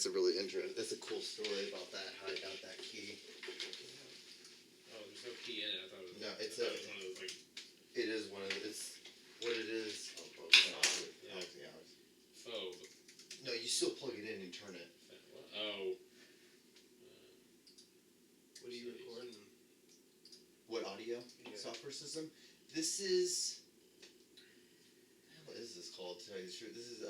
It's a really interesting. That's a cool story about that. How I got that key. Oh, there's no key in it. I thought it was. No, it's one of those like. It is one of. It's what it is. Oh. No, you still plug it in and turn it. Oh. What are you recording? What audio software system? This is. What is this called? To tell you the truth, this is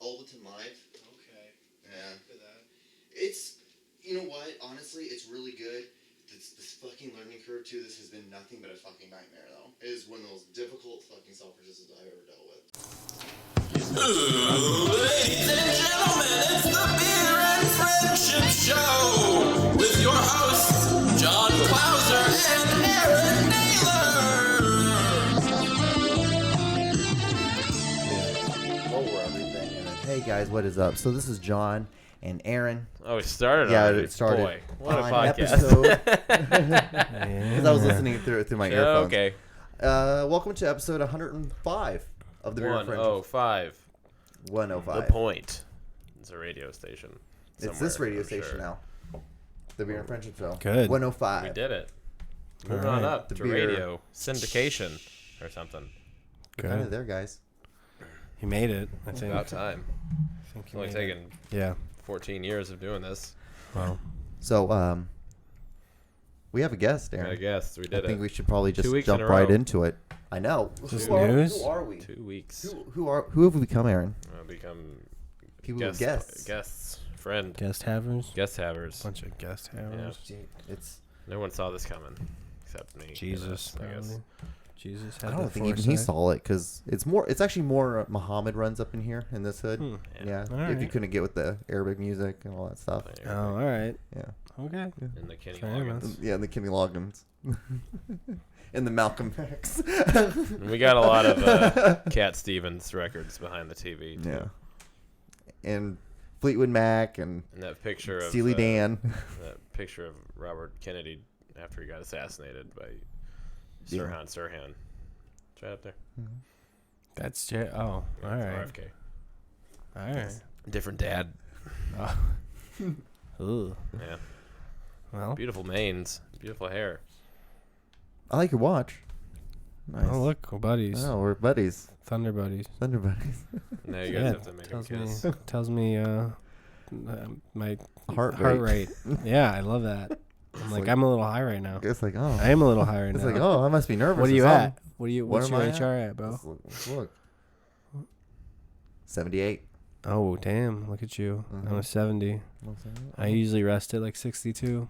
Ableton Live. Okay. Yeah. Look at that. It's, you know what? Honestly, it's really good. This fucking learning curve too. This has been nothing but a fucking nightmare though. It is one of the most difficult fucking software systems I've ever dealt with. Ladies and gentlemen, it's the Beer and Friendship Show with your hosts, John Clauser and Aaron Naylor. Over everything. Hey guys, what is up? So this is John and Aaron. Oh, it started. Yeah, already. it started. Boy, what a On podcast! Because I was listening through my earphones. Okay. Welcome to episode 105 of the Beer and Friendship. 105. 105. The Point. It's a radio station. It's this radio I'm station sure. now. The Beer and Friendship Show. Good. 105. We did it. All Moving on right. up The to beer. radio syndication or something. We're kind of Good. there, guys. You made it. I It's think. about time. I think It's you only made it. taken Yeah. 14 years of doing this. Well. So, we have a guest, I Aaron. guess we I did think it. we should probably 2 just weeks jump in a right row. into it. I know. Just Who are- news? Who are we? 2 weeks. Who have we become, Aaron? Become People who guests. Guests. Friend. Guest havers. Guest havers. Bunch of guest havers. It's. No one saw this coming except me. Jesus. I guess. Probably. Jesus I had don't the think even he foresight. saw it because it's actually more Muhammad runs up in here in this hood. Yeah. Yeah. All If you right. couldn't get with the Arabic music and all that stuff. Oh, all right. Yeah. Okay. And the Kenny Fair Loggins. enough. Yeah, and the Kenny Loggins. And the Malcolm X. And we got a lot of Cat Stevens records behind the TV. Too. Yeah. And Fleetwood Mac and And that picture of Steely Dan. That picture of Robert Kennedy after he got assassinated by Yeah. Sirhan. It's right up there. That's J. Oh, all Yeah, right. it's RFK. All right. Different dad. Oh. Ooh. Yeah. Well. Beautiful manes. Beautiful hair. I like your watch. Nice. Oh, look, we're buddies. Oh, we're buddies. Thunder buddies. Thunder buddies. Now you guys Yeah, have to make a kiss. tells me my Heart rate. Yeah, I love that. I'm like, I'm a little high right now. It's like, oh. I am a little high right It's now. like, oh, I must be nervous. What are or you something. at? What's What your am I HR at, bro? Let's look. 78. Oh, damn. Look at you. I'm a 70. I Oh. usually rest at like 62.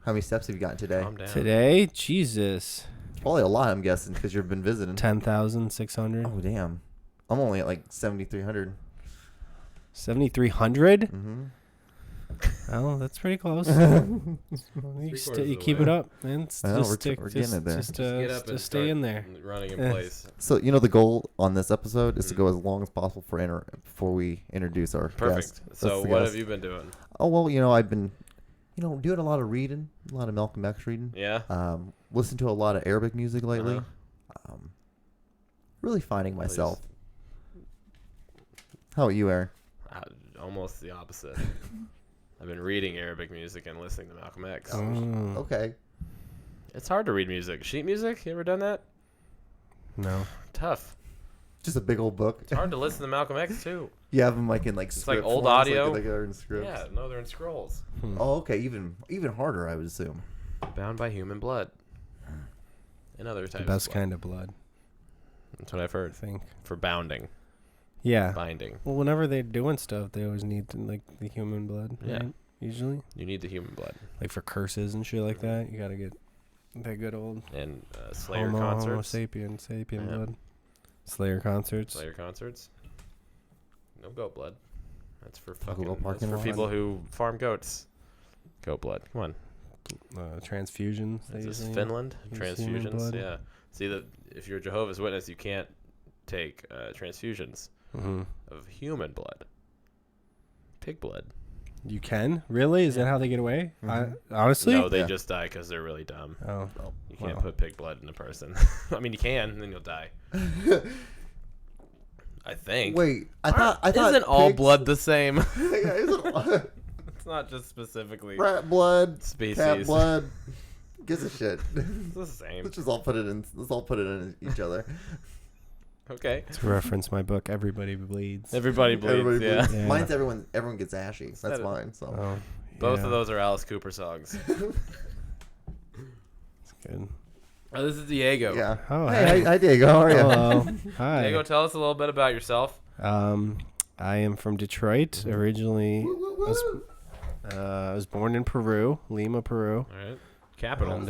How many steps have you gotten today? Calm down. Today, Jesus. Probably a lot, I'm guessing, because you've been visiting. 10,600. Oh, damn. I'm only at like 7,300. 7,300? Mm-hmm. Oh, that's pretty close. Three-quarters You of the keep way. it up, man. I know, Just we're stick, getting it there. Just, Get up and just stay start in there. running in Yeah. place. So, the goal on this episode is to go as long as possible before we introduce our Perfect. guest. So That's the what guest. have you been doing? Oh, well, I've been, doing a lot of reading, a lot of Malcolm X reading. Yeah. Listen to a lot of Arabic music lately. Uh-huh. Really finding Well, myself. How about you, Aaron? Almost the opposite. I've been reading Arabic music and listening to Malcolm X. Oh, Okay. It's hard to read music. Sheet music? You ever done that? no. Tough. Just a big old book. It's hard to listen to Malcolm X too. You have them like in like It's script like old forms, audio. Like they're in scripts. Yeah, no, they're in scrolls. Oh, okay. Even harder, I would assume. Bound by human blood. And other types The best of blood. kind of blood, That's what I've heard. I think. For bounding. Yeah. Binding. Well, whenever they're doing stuff, they always need the human blood. Yeah. Right? Usually, You need the human blood. like for curses and shit like that, you gotta get that good old And Slayer Homo concerts. sapien Yeah. blood. Slayer concerts. Slayer concerts. No goat blood. That's for Google fucking. That's parking for lot. people who farm goats. Goat blood. Come on. Transfusions. they Is this usually Finland? use human Transfusions. blood. Yeah. See that if you're a Jehovah's Witness, you can't take transfusions Mhm. of human blood. Pig blood. You can really? Is that how they get away? Mhm. Honestly, No, they Yeah. just die because they're really dumb. Oh, You can't Wow. put pig blood in a person. I mean, you can, and then you'll die. I think. Wait, I thought Isn't all pigs- blood the same? Yeah, isn't It's not just specifically rat blood, species. cat blood? Gives a shit. It's the same. Let's all put it in each other. Okay. To reference my book, Everybody Bleeds. Everybody bleeds. Everybody yeah. bleeds. Yeah. Mine's everyone gets ashy. That's that a- mine. So Oh, Both yeah, of those are Alice Cooper songs. That's good. Oh, this is Diego. yeah. Oh, Hey, hi Diego. How are you? Hello. Hi. Diego, tell us a little bit about yourself. I am from Detroit. Originally, I was born in Peru, Lima, Peru. All right. Capital. And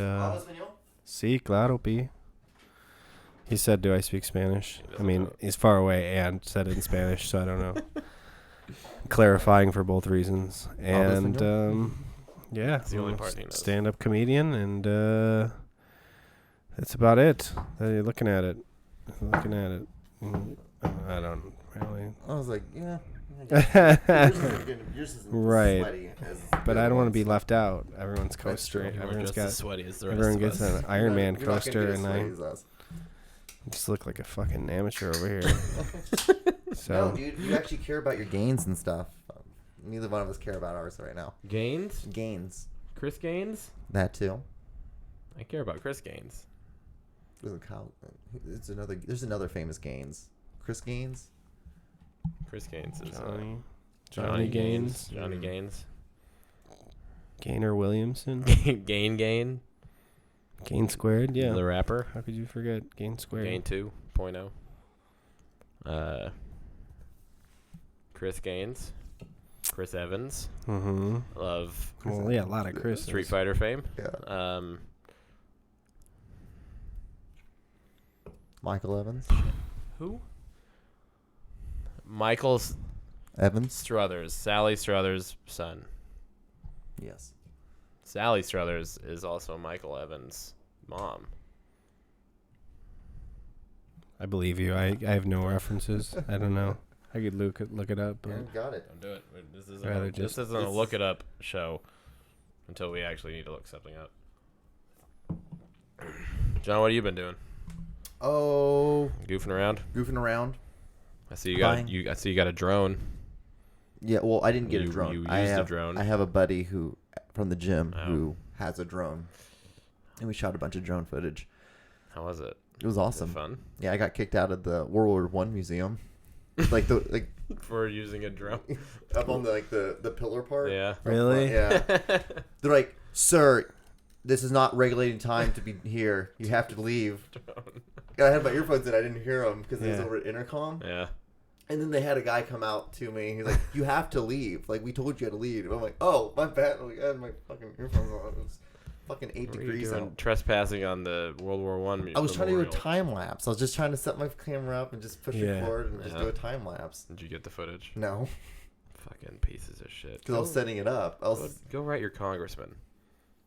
sí, claro, pi. He said, "Do I speak Spanish?" I mean, he's far away and said it in Spanish, so I don't know. Clarifying for both reasons. And yeah, That's the only part he knows. stand-up comedian, and that's about it. You're looking at it. Looking at it. I don't really. I was like, yeah. Yours isn't Right. sweaty as But the I don't want to other be ones. left out. Everyone's That's coaster. true. You are Everyone's just got. as sweaty as the rest Everyone of gets us. an Iron Man You're not gonna coaster, get as and sweaty I as us. just look like a fucking amateur over here. No, So dude, you actually care about your gains and stuff. Neither one of us care about ours right now. Gaines? Gains. Chris Gaines? That too. I care about Chris Gaines. Doesn't count. There's another famous Gaines. Chris Gaines. Chris Gaines is Johnny Gaines, Johnny Gaines. Gainer Williamson, Gain. Gain Squared. Yeah. The rapper. How could you forget Gain Squared? Gain 2.0. Chris Gaines. Chris Evans. Mm-hmm. Of Well, yeah, a lot of Chris. Street Fighter fame. Yeah. Michael Evans. Who? Michael Evans. Struthers. Sally Struthers' son. Yes. Sally Struthers is also Michael Evans' mom. I believe you. I have no references. I don't know. I could look it up, but Yeah, got it. Don't do it. This Rather isn't, this just- isn't a look it up show until we actually need to look something up. John, what have you been doing? Oh, Goofing around? goofing around. I see you got Fine. I see you got a drone. Yeah, well, I didn't get You- a drone. you I used a have drone. I have a buddy who from the gym Oh. who has a drone, and we shot a bunch of drone footage. How was it? It was Was it awesome. fun Yeah, I got kicked out of the World War One museum, like for using a drone. up on the pillar part. Yeah. Up front, Really? Yeah. They're like, sir, this is not regulating time to be here. You have to leave. I had my earphones in. I didn't hear them because it was Yeah. over at intercom. Yeah. And then they had a guy come out to me. He's like, "You have to leave. Like we told you to leave." And I'm like, "Oh, my bad." I'm like, I had my fucking earphones on. It was fucking 8 What were you degrees doing out. trespassing on the World War One. I was trying to do a time lapse. I was just trying to set my camera up and just push Yeah. record and just Yeah. do a time lapse. Did you get the footage? No, Fucking pieces of shit. because I was setting it up. I was. Go write your congressman.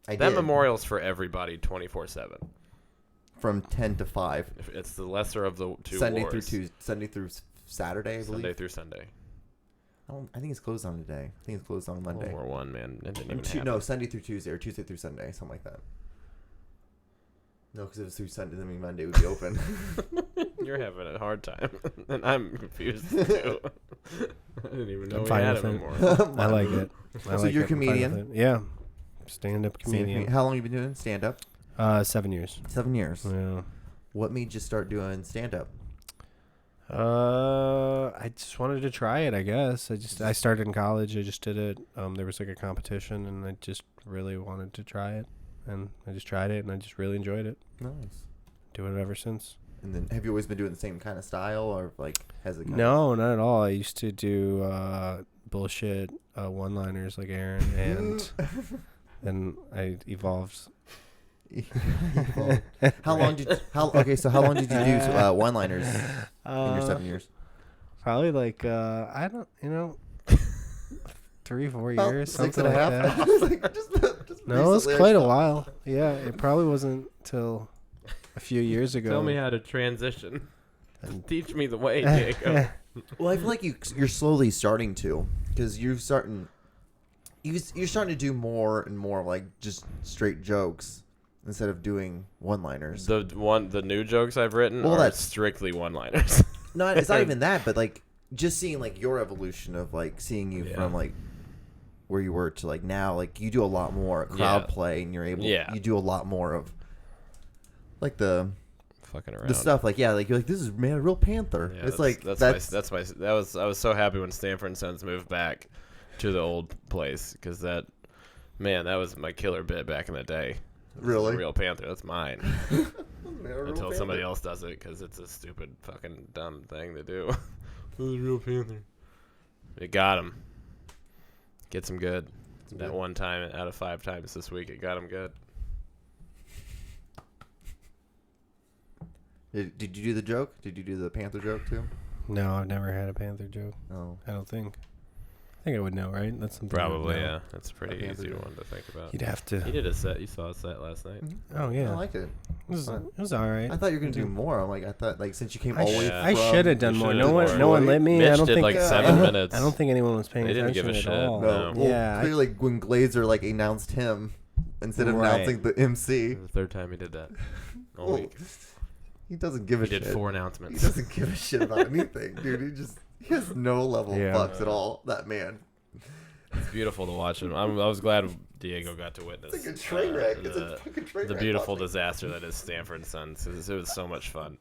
I That did memorial's for everybody 24/7. from 10 to 5. It's the lesser of the two Sunday wars. through Tuesday, Sunday through Saturday, I believe. Sunday through Sunday. I think it's closed on today. I think it's closed on Monday. World War One, man. It didn't Or even happen. no, Sunday through Tuesday or Tuesday through Sunday, something like that. No, because if it was through Sunday, then Monday would be open. You're having a hard time, and I'm confused too. I didn't even know I'm we fine had with a it. memorial. I like it. I So like you're it. a I'm fine with comedian? it. Yeah. Stand-up comedian. How long have you been doing stand up? 7 years. 7 years. Yeah. What made you start doing stand up? I just wanted to try it, I guess. I started in college. I just did it. There was like a competition, and I just really wanted to try it, and I just tried it, and I just really enjoyed it. Nice. Doing it ever since. And then have you always been doing the same kind of style, or like has it? No, not at all. I used to do bullshit one-liners like Aaron, and then I evolved. How long did how long did you do one-liners in your 7 years? Probably like I don't 3-4 About years, 6 something and a like half. that. I was like, just No, it was recently I quite a stopped. while. Yeah, it probably wasn't till a few years ago. Tell me how to transition. And- Teach me the way, Diego. Well, I feel like you're slowly starting to, because you're starting to do more and more like just straight jokes instead of doing one-liners. The new jokes I've written Well, are that's- strictly one-liners. It's not even that, but like just seeing like your evolution of like seeing you from like where you were to like now, like you do a lot more crowd play, and you're able. You do a lot more of like the fucking around. The stuff like like you're like, this is a real Panther. Yeah, it's like I was so happy when Stanford and Sons moved back to the old place, because that was my killer bit back in the day. Really? A real Panther. That's mine. Until somebody else does it, because it's a stupid fucking dumb thing to do. Who's a real Panther? It got him. Gets him good. That one time out of 5 times this week, it got him good. Did you do the joke? Did you do the Panther joke too? No, I've never had a Panther joke. Oh, I don't think. I think I would know, right? That's something. Probably, yeah. That's a pretty easy one to think about. You'd have to. He did a set. You saw a set last night. Mm-hmm. Oh yeah, I liked it. It was all right. I thought you were gonna do more. I'm like, I thought like since you came all the way. I should have done You more. should've No one let me. Mitch I don't did think like 7 minutes. I don't think anyone was paying They didn't attention give a at shit. all. No. Well, Yeah, clearly when Glazer like announced him instead of announcing the MC. It was the 3rd time he did that all Well, week. he doesn't give a He shit. did 4 He announcements. doesn't give a shit about anything, dude. He has no level of fucks at all. That man. It's beautiful to watch him. I was glad Diego got to witness. It's like a train wreck. It's a fucking train the wreck. beautiful disaster that is Stanford and Sons. It was so much fun.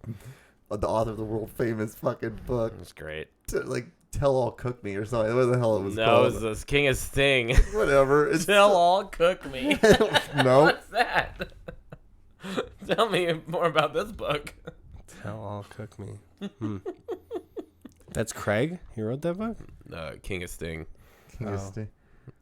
The author of the world famous fucking book. It was great. Like Tell All Cook Me or something. What the hell it was No, called? it was this King of Sting. Whatever. It's Tell all cook me. No. What's that? Tell me more about this book. Tell all cook me. That's Craig. He wrote that book. King of Sting. King of Sting.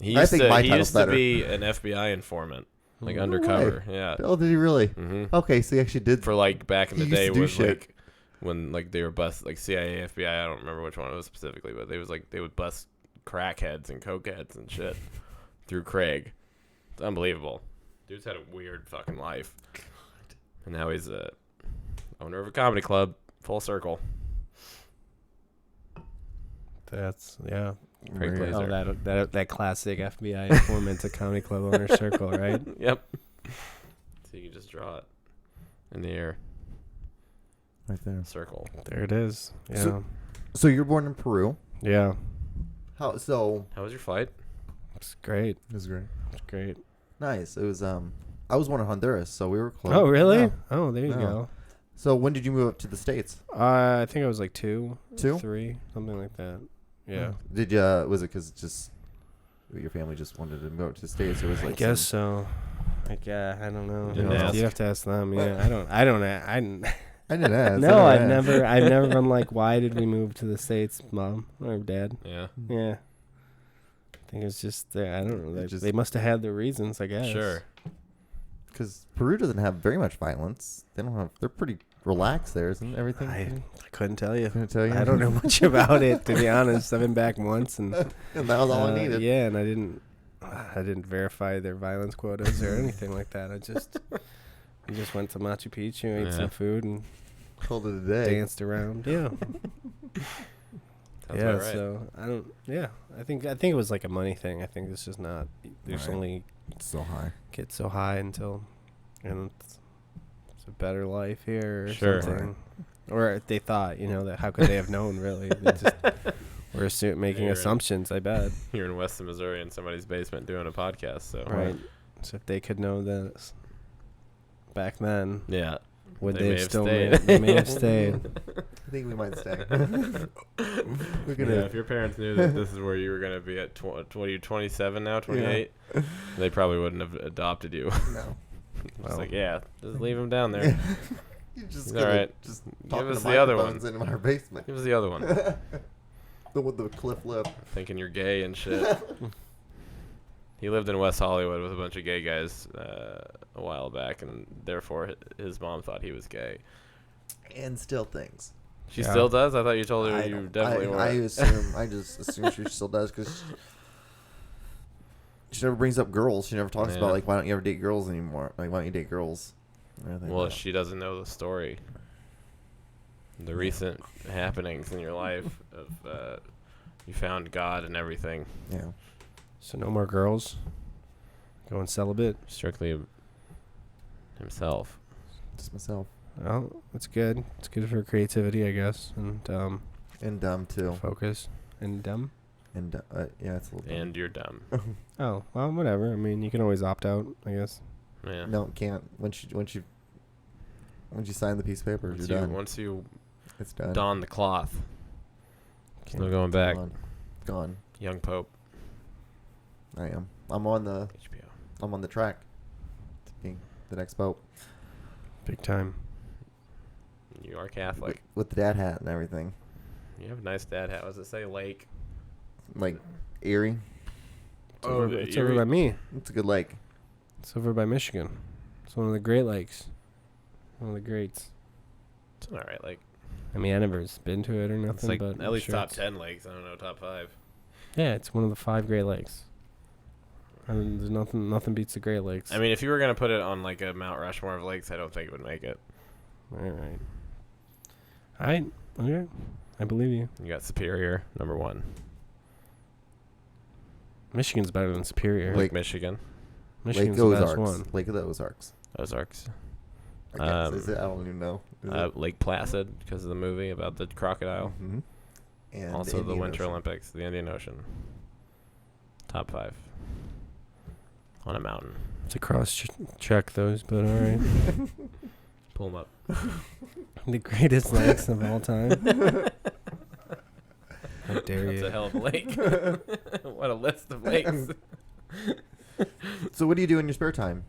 He I used think to, my he title's used to better. be an FBI informant, like No undercover. way. Yeah. Oh, did he really? Mm-hmm. Okay, so he actually did. For like back in the He used day to do when shit. like when like they were bust like CIA, FBI. I don't remember which one it was specifically, but they would bust crackheads and cokeheads and shit through Craig. It's unbelievable. Dude's had a weird fucking life, and now he's a owner of a comedy club. Full circle. That's Craig Glazer. Oh, that classic FBI informant to comedy club owner circle, right? Yep. So you can just draw it in the air. Right there. Circle. There it is. Yeah. So you're born in Peru. Yeah. How? So How was your flight? It's great. it was great. It's great. Nice. It was. I was born in Honduras, so we were close. Oh, really? Yeah. Oh, there you Yeah. go. So when did you move up to the States? I think I was like 2, 2? 3, something like that. Yeah. Did you? Was it because just your family just wanted to move to the States, or was it I like guess so. Like, yeah, I don't know. Didn't ask. You have to ask them. Yeah, I didn't. I didn't ask. No, I've never been like, why did we move to the States, Mom or Dad? Yeah. Yeah. I think it's just, I don't know. Just- They must have had their reasons, I guess. Sure. Because Peru doesn't have very much violence. They don't have. They're pretty relaxed there, isn't everything? I couldn't tell you. Couldn't tell you. I don't know much about it, to be honest. I've been back once, and And that was all I needed. Yeah, and I didn't verify their violence quotas or anything like that. We just went to Machu Picchu, ate some food, and Called it a day. danced around. Yeah. Sounds Yeah. about right. So I don't. Yeah. I think it was like a money thing. I think it's just not. There's Right. only It's so high. get so high until, and it's a better life here or Sure. something. Or they thought, that how could they have known really? They just were making You're assumptions. I bet. You're in Weston, Missouri, in somebody's basement doing a podcast. So Right. So if they could know that back then, yeah, would They they may have have still stayed. they may have stayed? I think we might stay. We're yeah. If your parents knew that this is where you were gonna be at 27 now, 28, they probably wouldn't have adopted you. No. It's like, yeah, just leave him down there. You just All gonna right. just Give talking us to the other microphones one. in our basement. Give us the other one. The with the cliff lip. Thinking you're gay and shit. He lived in West Hollywood with a bunch of gay guys a while back, and therefore his mom thought he was gay. And still things. She Yeah. still does? I thought you told her I you don't- definitely I were. just assume she still does because she never brings up girls. She never talks Yeah. about like why don't you ever date girls anymore? Like why don't you date girls? Or anything Well, like that. she doesn't know the story. The recent happenings in your life of you found God and everything. Yeah. So no more girls. Going celibate. Strictly himself. Just myself. Well, it's good. It's good for creativity, I guess, and dumb too. focus and dumb. And yeah, it's a little. And you're dumb. Oh well, whatever. I mean, you can always opt out, I guess. Yeah. No, can't. Once you sign the piece of paper, you're done. Once you It's done. don the cloth, Can't no going back. Gone. Young Pope. I am. I'm on the HBO. track to being the next pope. Big time. You are Catholic. With the dad hat and everything. You have a nice dad hat. What does it say? Lake. Like Erie. It's over by me. It's a good lake. It's over by Michigan. It's one of the Great Lakes. One of the greats. It's an alright lake. I mean, I never been to it or nothing, It's like but at least sure top it's- 10 lakes. I don't know, top 5. Yeah, it's one of the 5 Great Lakes. I mean, there's nothing beats the Great Lakes. I mean, if you were going to put it on like a Mount Rushmore of lakes, I don't think it would make it. All right. Okay. I believe you. You got Superior, number 1. Michigan's better than Superior. Lake Michigan. Michigan's Lake the best Ozarks. one. Lake of the Ozarks. Ozarks. I guess. Is it? I don't even know. Lake Placid, because of the movie about the crocodile. Mm-hmm. And Also the Indian Winter Ocean. Olympics, the Indian Ocean. Top 5. On a mountain. To check those, but all right. Pull them up. The greatest lakes of all time. How dare That's you? a hell of a lake. What a list of lakes. So what do you do in your spare time?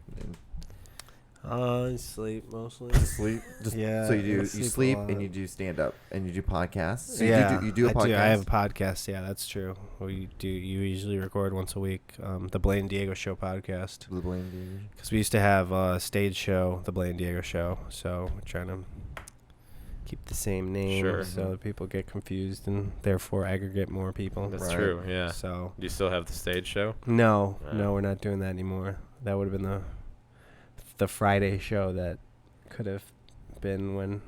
Sleep mostly. Sleep. Yeah, So you I sleep a sleep lot. and you do stand up and you do podcasts. So Yeah, you do a podcast. I have a podcast. Yeah, that's true. We do. You usually record once a week. The Blaine Diego Show podcast. The Blaine Because we used to have a stage show, the Blaine Diego Show. So we're trying to keep the same name, Sure. so that people get confused and therefore aggregate more people. That's Right. true, yeah. So Do you still have the stage show? no, No. we're not doing that anymore. That would have been the Friday show that could have been when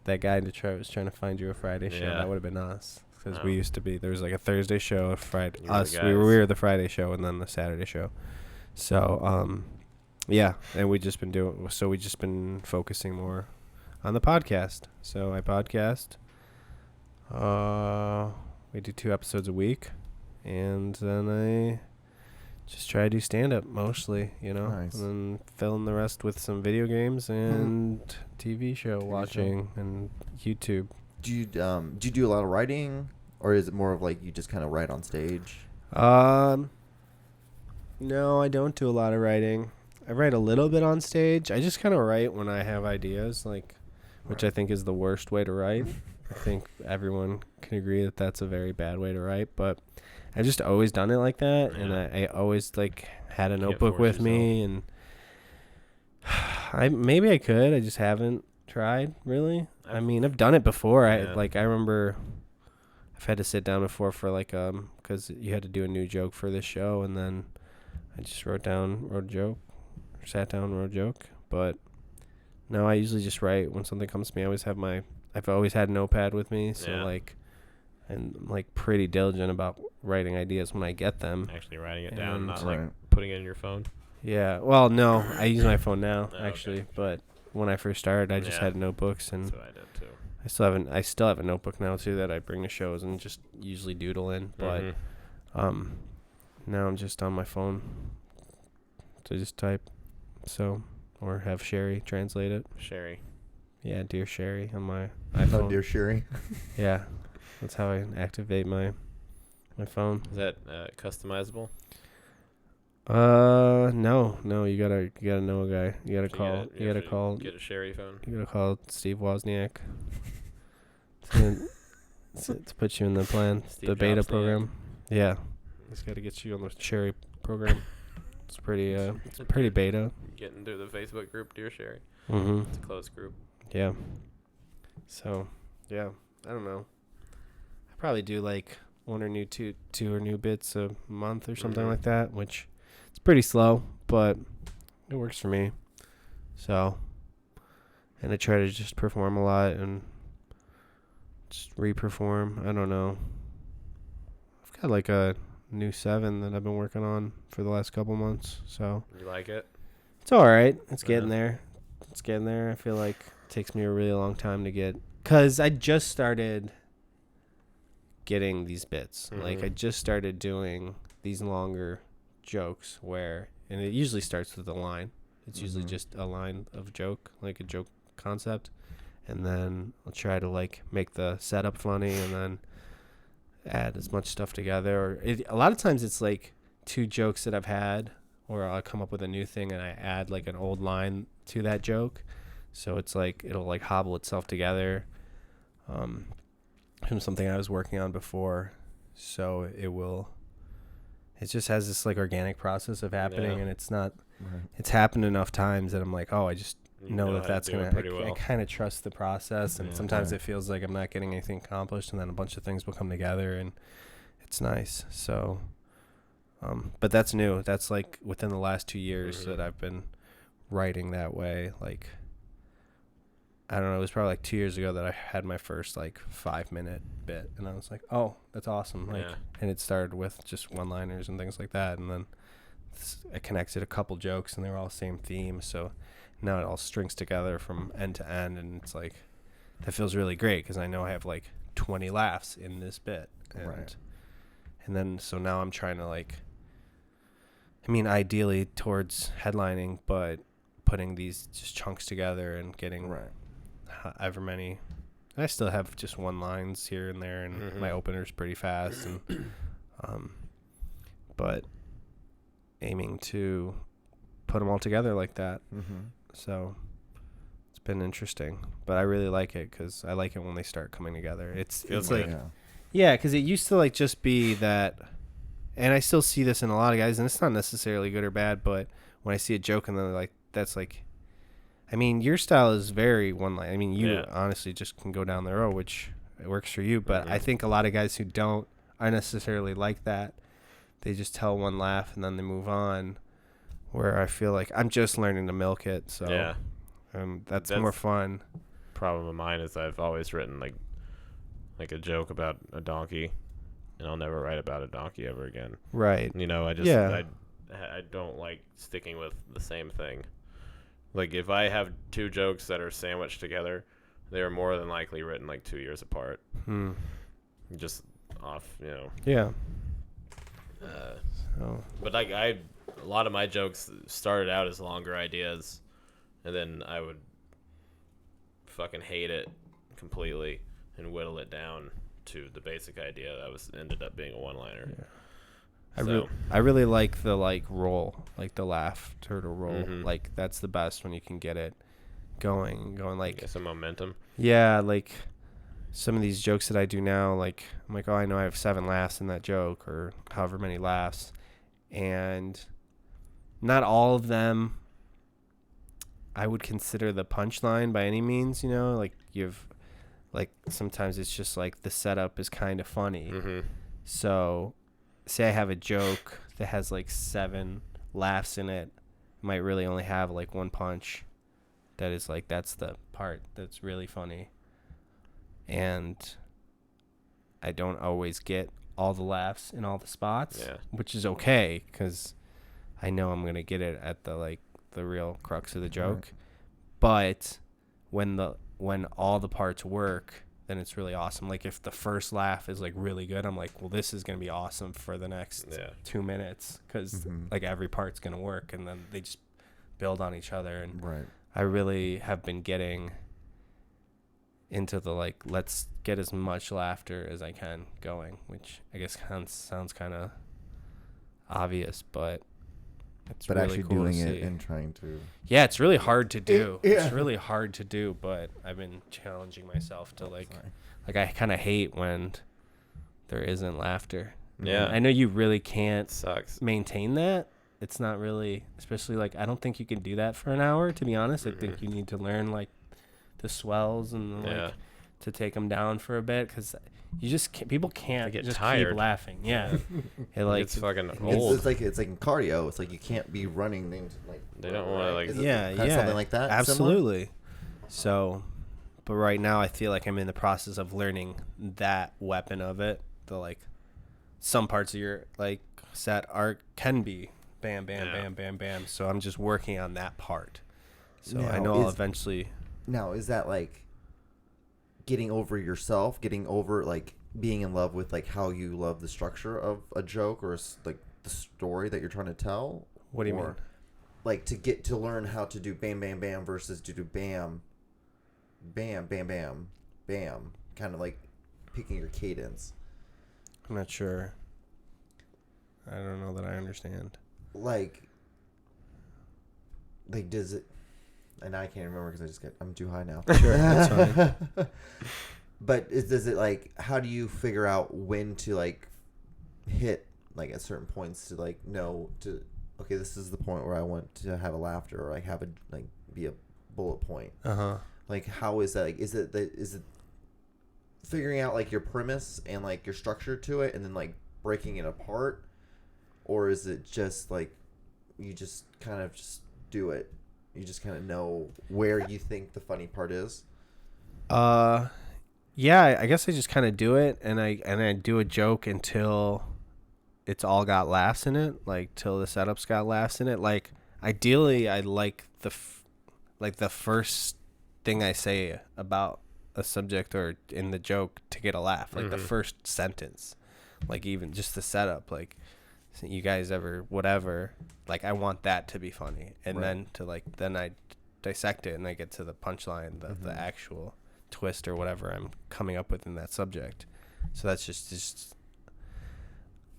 that guy in Detroit was trying to find you a Friday show. Yeah. That would have been us. Because Oh. we used to be, there was like a Thursday show, a Friday. You were the Us, we guys. were the Friday show and then the Saturday show. So, yeah. And we've just been focusing more on the podcast. So I podcast. We do 2 episodes a week. And then I just try to do stand-up mostly, Nice. and then fill in the rest with some video games and TV show TV watching and YouTube. Do you do a lot of writing, or is it more of like you just kind of write on stage? No, I don't do a lot of writing. I write a little bit on stage. I just kind of write when I have ideas, which I think is the worst way to write. I think everyone can agree that that's a very bad way to write, but I've just always done it like that, and I always had a Can't notebook force with me, and maybe I could. I just haven't tried really. I mean, I've done it before. Yeah. I remember I've had to sit down before for because you had to do a new joke for this show, and then I just sat down, wrote a joke. But no, I usually just write when something comes to me. I've always had a notepad with me, so Yeah. and pretty diligent about writing ideas when I get them. Actually writing it down, And- not Right. like putting it in your phone. Yeah. Well, no, I use my phone now Oh, okay. actually, but when I first started, I just Yeah. had notebooks, and That's what I did too. I still have a notebook now too that I bring to shows and just usually doodle in. But Mhm. now I'm just on my phone to just type, or have Sherry translate it. Sherry. Yeah, dear Sherry on my Oh, iPhone. dear Sherry. Yeah, that's how I activate my phone. Is that customizable? No, you gotta know a guy. You gotta So call. You gotta have to call. Get a Sherry phone. You gotta call Steve Wozniak to put you in the plan, Steve the beta Jobs the program. Yeah, he's got to get you on the Cherry program. It's pretty beta. Get into the Facebook group, Dear Sherry. Mhm. It's a closed group. Yeah. So, yeah, I don't know. I probably do one or two or new bits a month or something Mhm. like that, which it's pretty slow, but it works for me. So, and I try to just perform a lot and just re-perform. I don't know. I've got a new 7 that I've been working on for the last couple months, so You like it? it's all right. It's Yeah. getting there. I feel like takes me a really long time to get, because I just started getting these bits. Like I just started doing these longer jokes and it usually starts with a line. It's usually just a line of joke, like a joke concept. And then I'll try to like make the setup funny and then add as much stuff together. A lot of times it's like 2 jokes that I've had, or I'll come up with a new thing and I add like an old line to that joke. So it's like it'll like hobble itself together from something I was working on before. So it just has this like organic process of happening, and it's not it's happened enough times that I'm like, oh, I just know that that's gonna I kind of trust the process, and sometimes it feels like I'm not getting anything accomplished, and then a bunch of things will come together and it's nice. So but that's new. That's like within the last 2 years that I've been writing that way. Like, I don't know, it was probably like 2 years ago that I had my first like 5-minute bit, and I was like, oh, that's awesome. Like, and it started with just one-liners and things like that, and then I connected a couple jokes and they were all the same theme. So now it all strings together from end to end, and it's like, that feels really great because I know I have like 20 laughs in this bit. And then, so now I'm trying to like, I mean, ideally towards headlining, but putting these just chunks together and getting however many. I still have just one lines here and there, and my opener's pretty fast, and but aiming to put them all together like that. So it's been interesting, but I really like it because I like it when they start coming together. It's like because it used to like just be that. And I still see this in a lot of guys, and it's not necessarily good or bad, but when I see a joke and they're like, that's like, I mean, your style is very one line. I mean, you honestly just can go down the road, which it works for you. But I think a lot of guys who don't aren't necessarily like that. They just tell one laugh and then they move on, where I feel like I'm just learning to milk it. So that's more fun. Problem of mine is I've always written like a joke about a donkey, and I'll never write about a donkey ever again. Right. You know, I just I don't like sticking with the same thing. Like, if I have 2 jokes that are sandwiched together, they are more than likely written like 2 years apart. Just off, you know. Yeah. But like a lot of my jokes started out as longer ideas, and then I would fucking hate it completely and whittle it down to the basic idea that ended up being a one-liner. I really like the like roll, like the laugh turtle roll. Like, that's the best when you can get it going like, get some momentum. Yeah, like some of these jokes that I do now, like I'm like, oh, I know I have 7 laughs in that joke, or however many laughs, and not all of them I would consider the punchline by any means. You know, like you've like sometimes it's just like the setup is kind of funny. So say I have a joke that has like 7 laughs in it, might really only have like 1 punch that is like, that's the part that's really funny, and I don't always get all the laughs in all the spots, which is okay because I know I'm gonna get it at the real crux of the joke. But when all the parts work, then it's really awesome. Like, if the first laugh is like really good, I'm like, well, this is gonna be awesome for the next 2 minutes, because like every part's gonna work, and then they just build on each other. And I really have been getting into the like, let's get as much laughter as I can going, which I guess sounds kind of obvious, but it's really actually cool doing to it see. and trying to. Yeah, it's really hard to do. It's really hard to do, but I've been challenging myself to like I kind of hate when there isn't laughter. Yeah, I know you really can't sucks maintain that. It's not really, especially like, I don't think you can do that for an hour, to be honest. I think you need to learn like the swells and like to take them down for a bit, because you just can't, people can't get just tired. keep laughing. It's fucking old. It's like in cardio. It's like you can't be running things like. They don't want to like. Something like that. Absolutely. So, but right now I feel like I'm in the process of learning that weapon of it. The like, some parts of your like set can be bam, bam, bam, bam, bam. So I'm just working on that part. So I know I'll eventually Now, is that like getting over yourself, getting over like being in love with like how you love the structure of a joke or like the story that you're trying to tell? What do you mean? Like to get to learn how to do bam, bam, bam versus to do bam, bam, bam, bam, bam. Kind of like picking your cadence. I'm not sure. I don't know that I understand. Like does it? And I can't remember because I'm too high now. Sure, that's fine. But does it like? How do you figure out when to like hit like at certain points to like know to okay, this is the point where I want to have a laughter or like have a like be a bullet point. Like how is that? Like is it figuring out like your premise and like your structure to it and then like breaking it apart, or is it just like you just kind of just do it? You just kind of know where you think the funny part is. Yeah, I guess I just kind of do it, and I do a joke until it's all got laughs in it, like till the setup's got laughs in it. Like ideally, I like the first thing I say about a subject or in the joke to get a laugh, like the first sentence, like even just the setup, like you guys ever whatever, like I want that to be funny, and then to like then I dissect it and I get to the punchline, the actual twist or whatever I'm coming up with in that subject. So that's just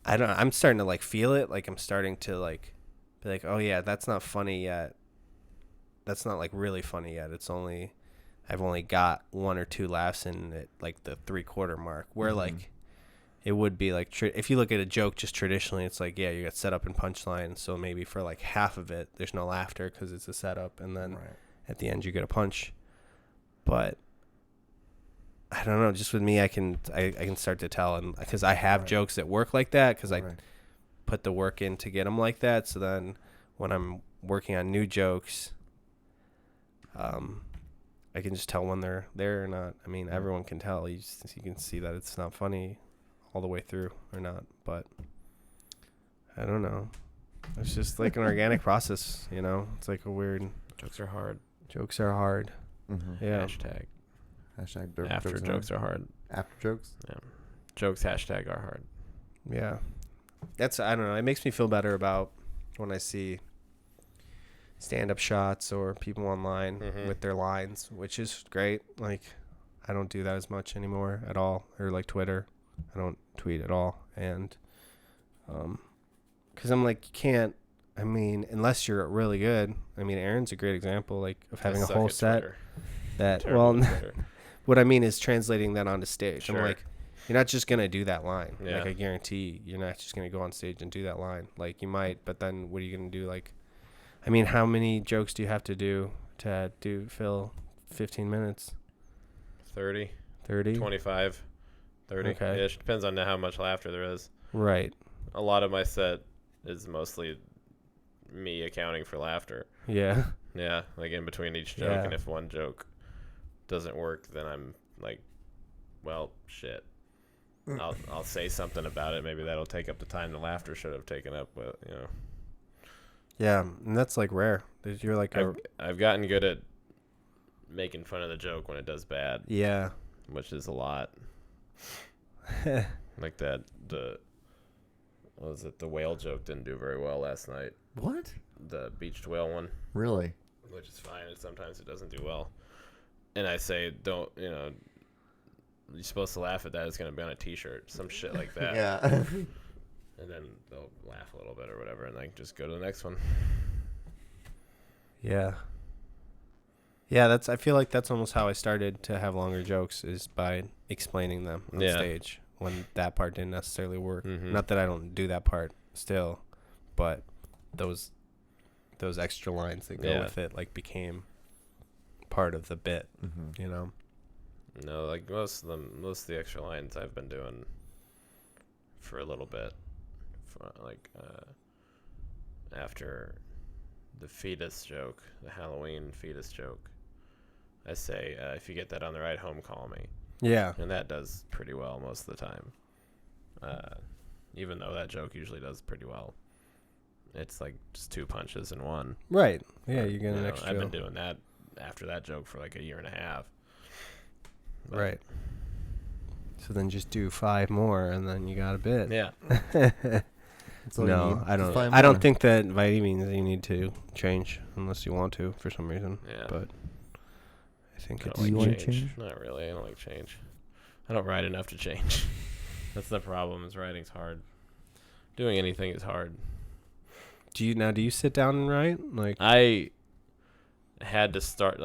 I don't know, I'm starting to like feel it, like I'm starting to like be like, oh yeah, that's not funny yet, that's not like really funny yet, I've only got 1 or 2 laughs in it, like the 3/4 mark, where like it would be like if you look at a joke just traditionally, it's like, yeah, you got setup and punchline, so maybe for like half of it there's no laughter because it's a setup, and then at the end you get a punch. But I don't know, just with me, I can start to tell, and because I have jokes that work like that, because I put the work in to get them like that. So then when I'm working on new jokes, I can just tell when they're there or not. I mean, everyone can tell. You can see that it's not funny all the way through or not. But I don't know. It's just like an organic process, you know. It's like a weird. Jokes are hard. Jokes are hard. Yeah. Hashtag After jokes are hard. After jokes. Yeah. Jokes hashtag are hard. Yeah. That's, I don't know. It makes me feel better about when I see stand-up shots or people online with their lines, which is great. Like, I don't do that as much anymore at all, or like Twitter. I don't tweet at all, and because I'm like, you can't. I mean, unless you're really good. I mean, Aaron's a great example, like of having a whole set. That what I mean is translating that onto stage. Sure. I'm like, you're not just gonna do that line. Yeah. Like I guarantee you're not just gonna go on stage and do that line. Like you might, but then what are you gonna do? Like, I mean, how many jokes do you have to do to fill 15 minutes? 30, 30, 25, 30 Okay. ish. Depends on how much laughter there is. Right. A lot of my set is mostly me accounting for laughter. Yeah. Yeah, like in between each joke, Yeah. and if one joke doesn't work, then I'm like, well, shit. I'll say something about it. Maybe that'll take up the time the laughter should have taken up. But you know. Yeah, and that's like rare. You're like I've gotten good at making fun of the joke when it does bad. Yeah. Which is a lot. Like that what was it? The whale joke didn't do very well last night. What? The beached whale one. Really? Which is fine. And sometimes it doesn't do well. And I say, don't, you're supposed to laugh at that. It's going to be on a t-shirt. Some shit like that. Yeah. And then they'll laugh a little bit or whatever, and like just go to the next one. Yeah. Yeah, I feel like that's almost how I started to have longer jokes, is by explaining them on stage when that part didn't necessarily work. Not that I don't do that part still, but those extra lines that go with it like became part of the bit, you know. No, like most of the extra lines I've been doing for a little bit, after the fetus joke, the Halloween fetus joke, I say, if you get that on the ride home, call me. Yeah. And that does pretty well most of the time. Even though that joke usually does pretty well. It's like just 2 punches in one. Right. Yeah, you get an extra. I've been doing that after that joke for like a year and a half. But, Right. So then just do 5 more, and then you got a bit. Yeah. That's all you No, need. I Just don't. 5 I don't more. think that by any means you need to change unless you want to for some reason. Yeah. But I think I it's. don't you like wanna change. change? Not really. I don't like change. I don't write enough to change. That's the problem. Is writing's hard. Doing anything is hard. Do you sit down and write? Like I had to start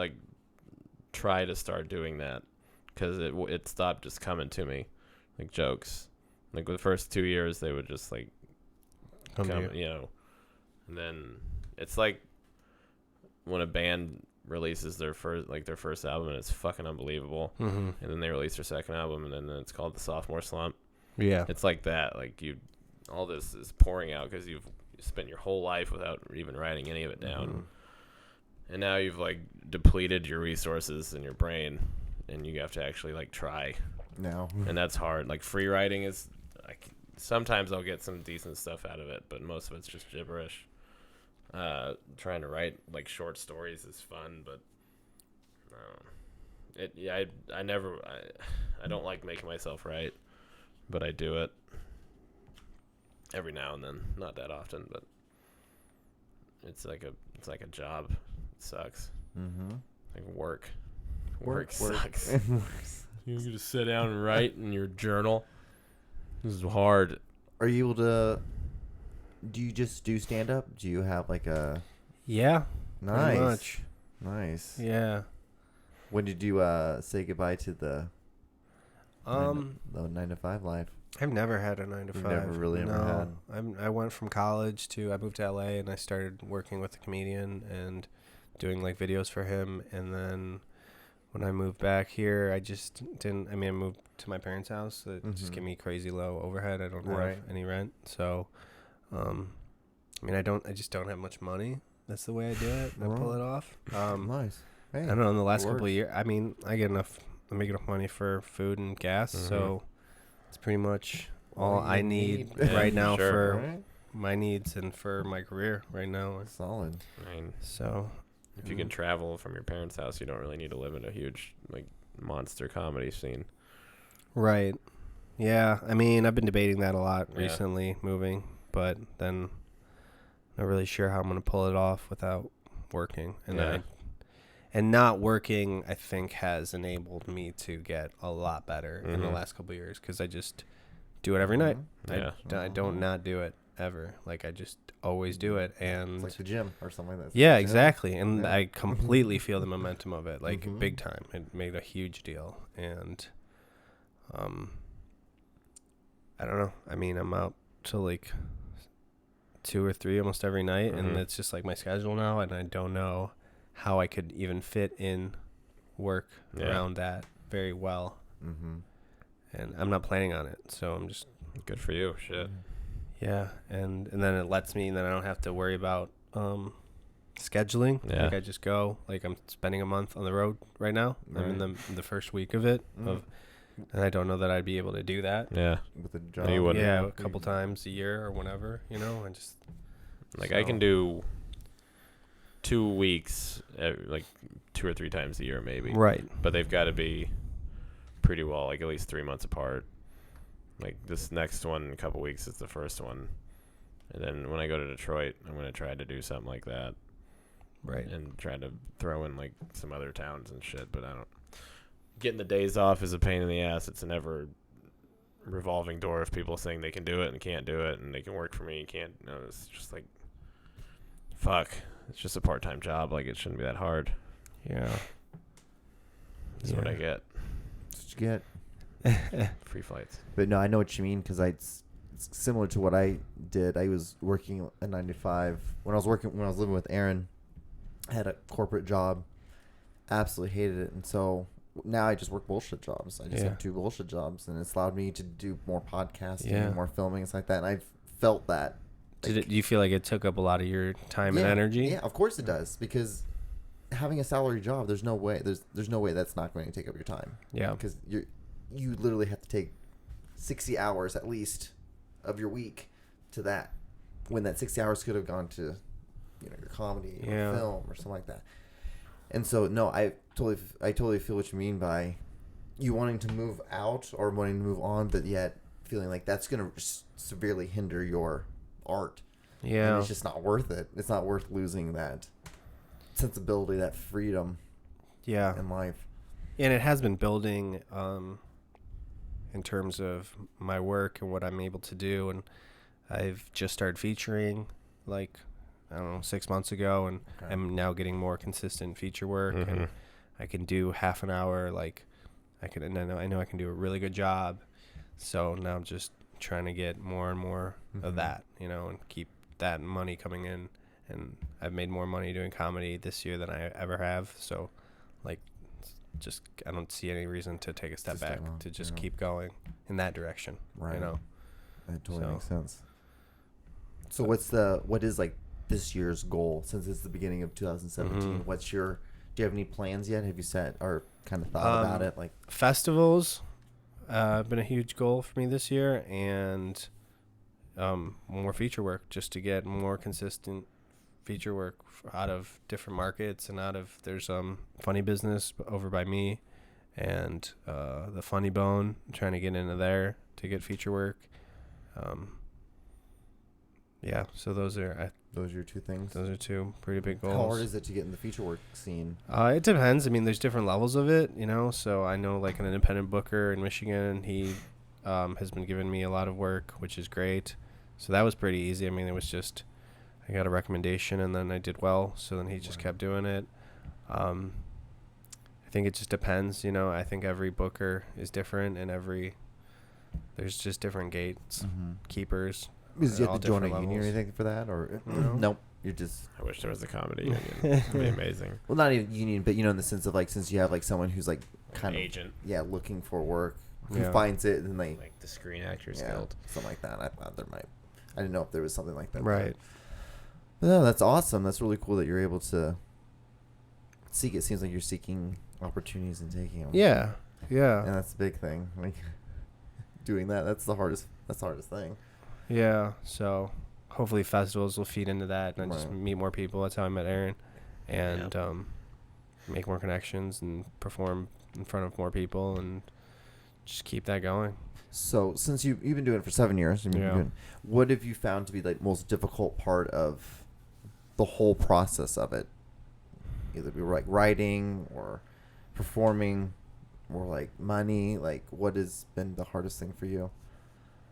try to start doing that because it stopped just coming to me, like jokes. Like the first 2 years, they would just like come to come, you. you know, and then it's like when a band releases their first album and it's fucking unbelievable, Mm-hmm. and then they release their second album and then it's called the sophomore slump. Yeah. It's like that. Like all this is pouring out because you've spent your whole life without even writing any of it down. Mm-hmm. And now you've like depleted your resources in your brain, and you have to actually like try, No. and that's hard. Like free writing is, sometimes I'll get some decent stuff out of it, but most of it's just gibberish. Trying to write like short stories is fun, but I don't like making myself write, but I do it every now and then, not that often, but it's like a job. It sucks. Mm-hmm. Like work. Work. Sucks. You can just sit down and write in your journal. This is hard. Are you able to? Do you just do stand up? Do you have like a? Yeah. Pretty Nice. much. Nice. Yeah. When did you say goodbye to the 9 to 5 life? I've never had a 9 to 5. Never really ever had. I went from college I moved to LA and I started working with a comedian and doing like videos for him. And then when I moved back here, I just didn't. I mean, I moved to my parents' house. So it just Mhm. gave me crazy low overhead. I don't Right. have any rent, so I mean, I just don't have much money. That's the way I do it. I pull it off. Nice. Hey, I don't know. In the last couple of works. years, I mean, I make enough money for food and gas, so it's pretty much all I you need need. right now Sure. for Right? my needs and for my career right now. Solid. I mean, So if you can travel from your parents' house, you don't really need to live in a huge like monster comedy scene. right, yeah. I mean, I've been debating that a lot Yeah. recently, moving, but then not really sure how I'm gonna pull it off without working, Yeah. and not working, I think, has enabled me to get a lot better in the Mhm. last couple of years because I just do it every night. Yeah. I don't not do it ever. Like I just always do it, and It's like the gym or something like that. yeah, exactly. And Yeah. I completely feel the momentum of it, like Mhm. big time. It made a huge deal, and I don't know. I mean, I'm out to like 2 or 3 almost every night, and Mhm. it's just like my schedule now, and I don't know how I could even fit in work Yeah. around that very well. Mm-hmm. And I'm not planning on it, so I'm just Good for you. Shit. yeah, and then it lets me, and then I don't have to worry about scheduling. Yeah. Like I just go. Like I'm spending a month on the road right now. I'm in the first week of it, and I don't know that I'd be able to do that. Yeah. With a job. you wouldn't. Yeah, a couple times a year or whenever, I just Like I can do 2 weeks, like 2 or 3 times a year maybe. right. But they've got to be pretty well, like at least 3 months apart. Like this next one in a couple weeks is the first one. And then when I go to Detroit, I'm going to try to do something like that. Right. And try to throw in like some other towns and shit, but I don't. Getting the days off is a pain in the ass. It's a never revolving door of people saying they can do it and can't do it, and they can work for me and can't. No, it's just like, fuck. It's just a part-time job. Like it shouldn't be that hard. Yeah. That's what I get. That's what you get. Free flights. But no, I know what you mean because it's similar to what I did. I was working a 9 to 5 when I was living with Aaron. I had a corporate job, absolutely hated it, and so now I just work bullshit jobs. I just have 2 bullshit jobs, and it's allowed me to do more podcasting, more filming, and stuff like that. And I've felt that. Do you feel like it took up a lot of your time and energy? Yeah, of course it does, because having a salary job, there's no way that's not going to take up your time. Yeah. Because you literally have to take 60 hours at least of your week to that, when that 60 hours could have gone to your comedy or film or something like that. And so no, I totally feel what you mean by you wanting to move out or wanting to move on, but yet feeling like that's going to severely hinder your art. Yeah. And it's just not worth it. It's not worth losing that sensibility, that freedom. Yeah. In life. And it has been building in terms of my work and what I'm able to do. And I've just started featuring like, I don't know, 6 months ago, and I'm now getting more consistent feature work. And I can do half an hour. Like and I know I can do a really good job. So now I'm just trying to get more and more of that, you know, and keep that money coming in. And I've made more money doing comedy this year than I ever have. So, like, just I don't see any reason to take a step back, to just keep going in that direction. Right. You know, that totally makes sense. So what is like this year's goal, since it's the beginning of 2017? Do you have any plans yet? Have you set or kind of thought about it? Like festivals have been a huge goal for me this year, and more feature work, just to get more consistent feature work out of different markets and there's Funny Business over by me, and the Funny Bone. I'm trying to get into there to get feature work. Yeah, so those are your two things. Those are two pretty big goals. How hard is it to get in the feature work scene? It depends. I mean, there's different levels of it, you know. So I know like an independent booker in Michigan, he has been giving me a lot of work, which is great. So that was pretty easy. I mean, it was just I got a recommendation and then I did well. So then he just kept doing it. I think it just depends, you know. I think every booker is different, and there's just different gates, keepers. Because you have to join a union or anything for that, or nope. You're just. I wish there was a comedy union. It'd be amazing. Well, not even union, but you know, in the sense of like, since you have like someone who's like kind of agent, looking for work, who finds it, and like the Screen Actors Guild, something like that. I thought there might. I didn't know if there was something like that. Right. But no, that's awesome. That's really cool that you're able to seek. It seems like you're seeking opportunities and taking them. Yeah. And that's the big thing. Like doing that. That's the hardest thing. Yeah, so hopefully festivals will feed into that, and I just meet more people. That's how I met Aaron, and make more connections and perform in front of more people, and just keep that going. So since you've been doing it for 7 years, what have you found to be like most difficult part of the whole process of it? Either be like writing or performing or like money. Like what has been the hardest thing for you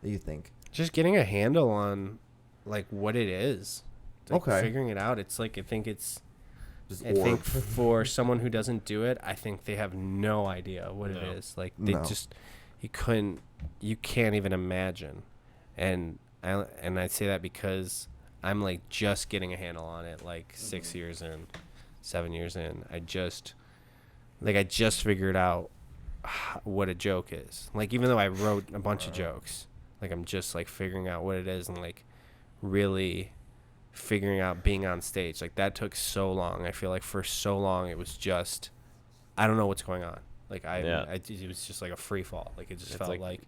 that you think? Just getting a handle on like what it is. Like figuring it out. It's like I think for someone who doesn't do it, I think they have no idea what it is. Like they just you can't even imagine. And I say that because I'm like just getting a handle on it, like 6 years in, 7 years in. I just figured out what a joke is. Like even though I wrote a bunch of jokes, like I'm just like figuring out what it is, and like really figuring out being on stage. Like that took so long. I feel like for so long it was just I don't know what's going on. Like it was just like a free fall. Like it just felt like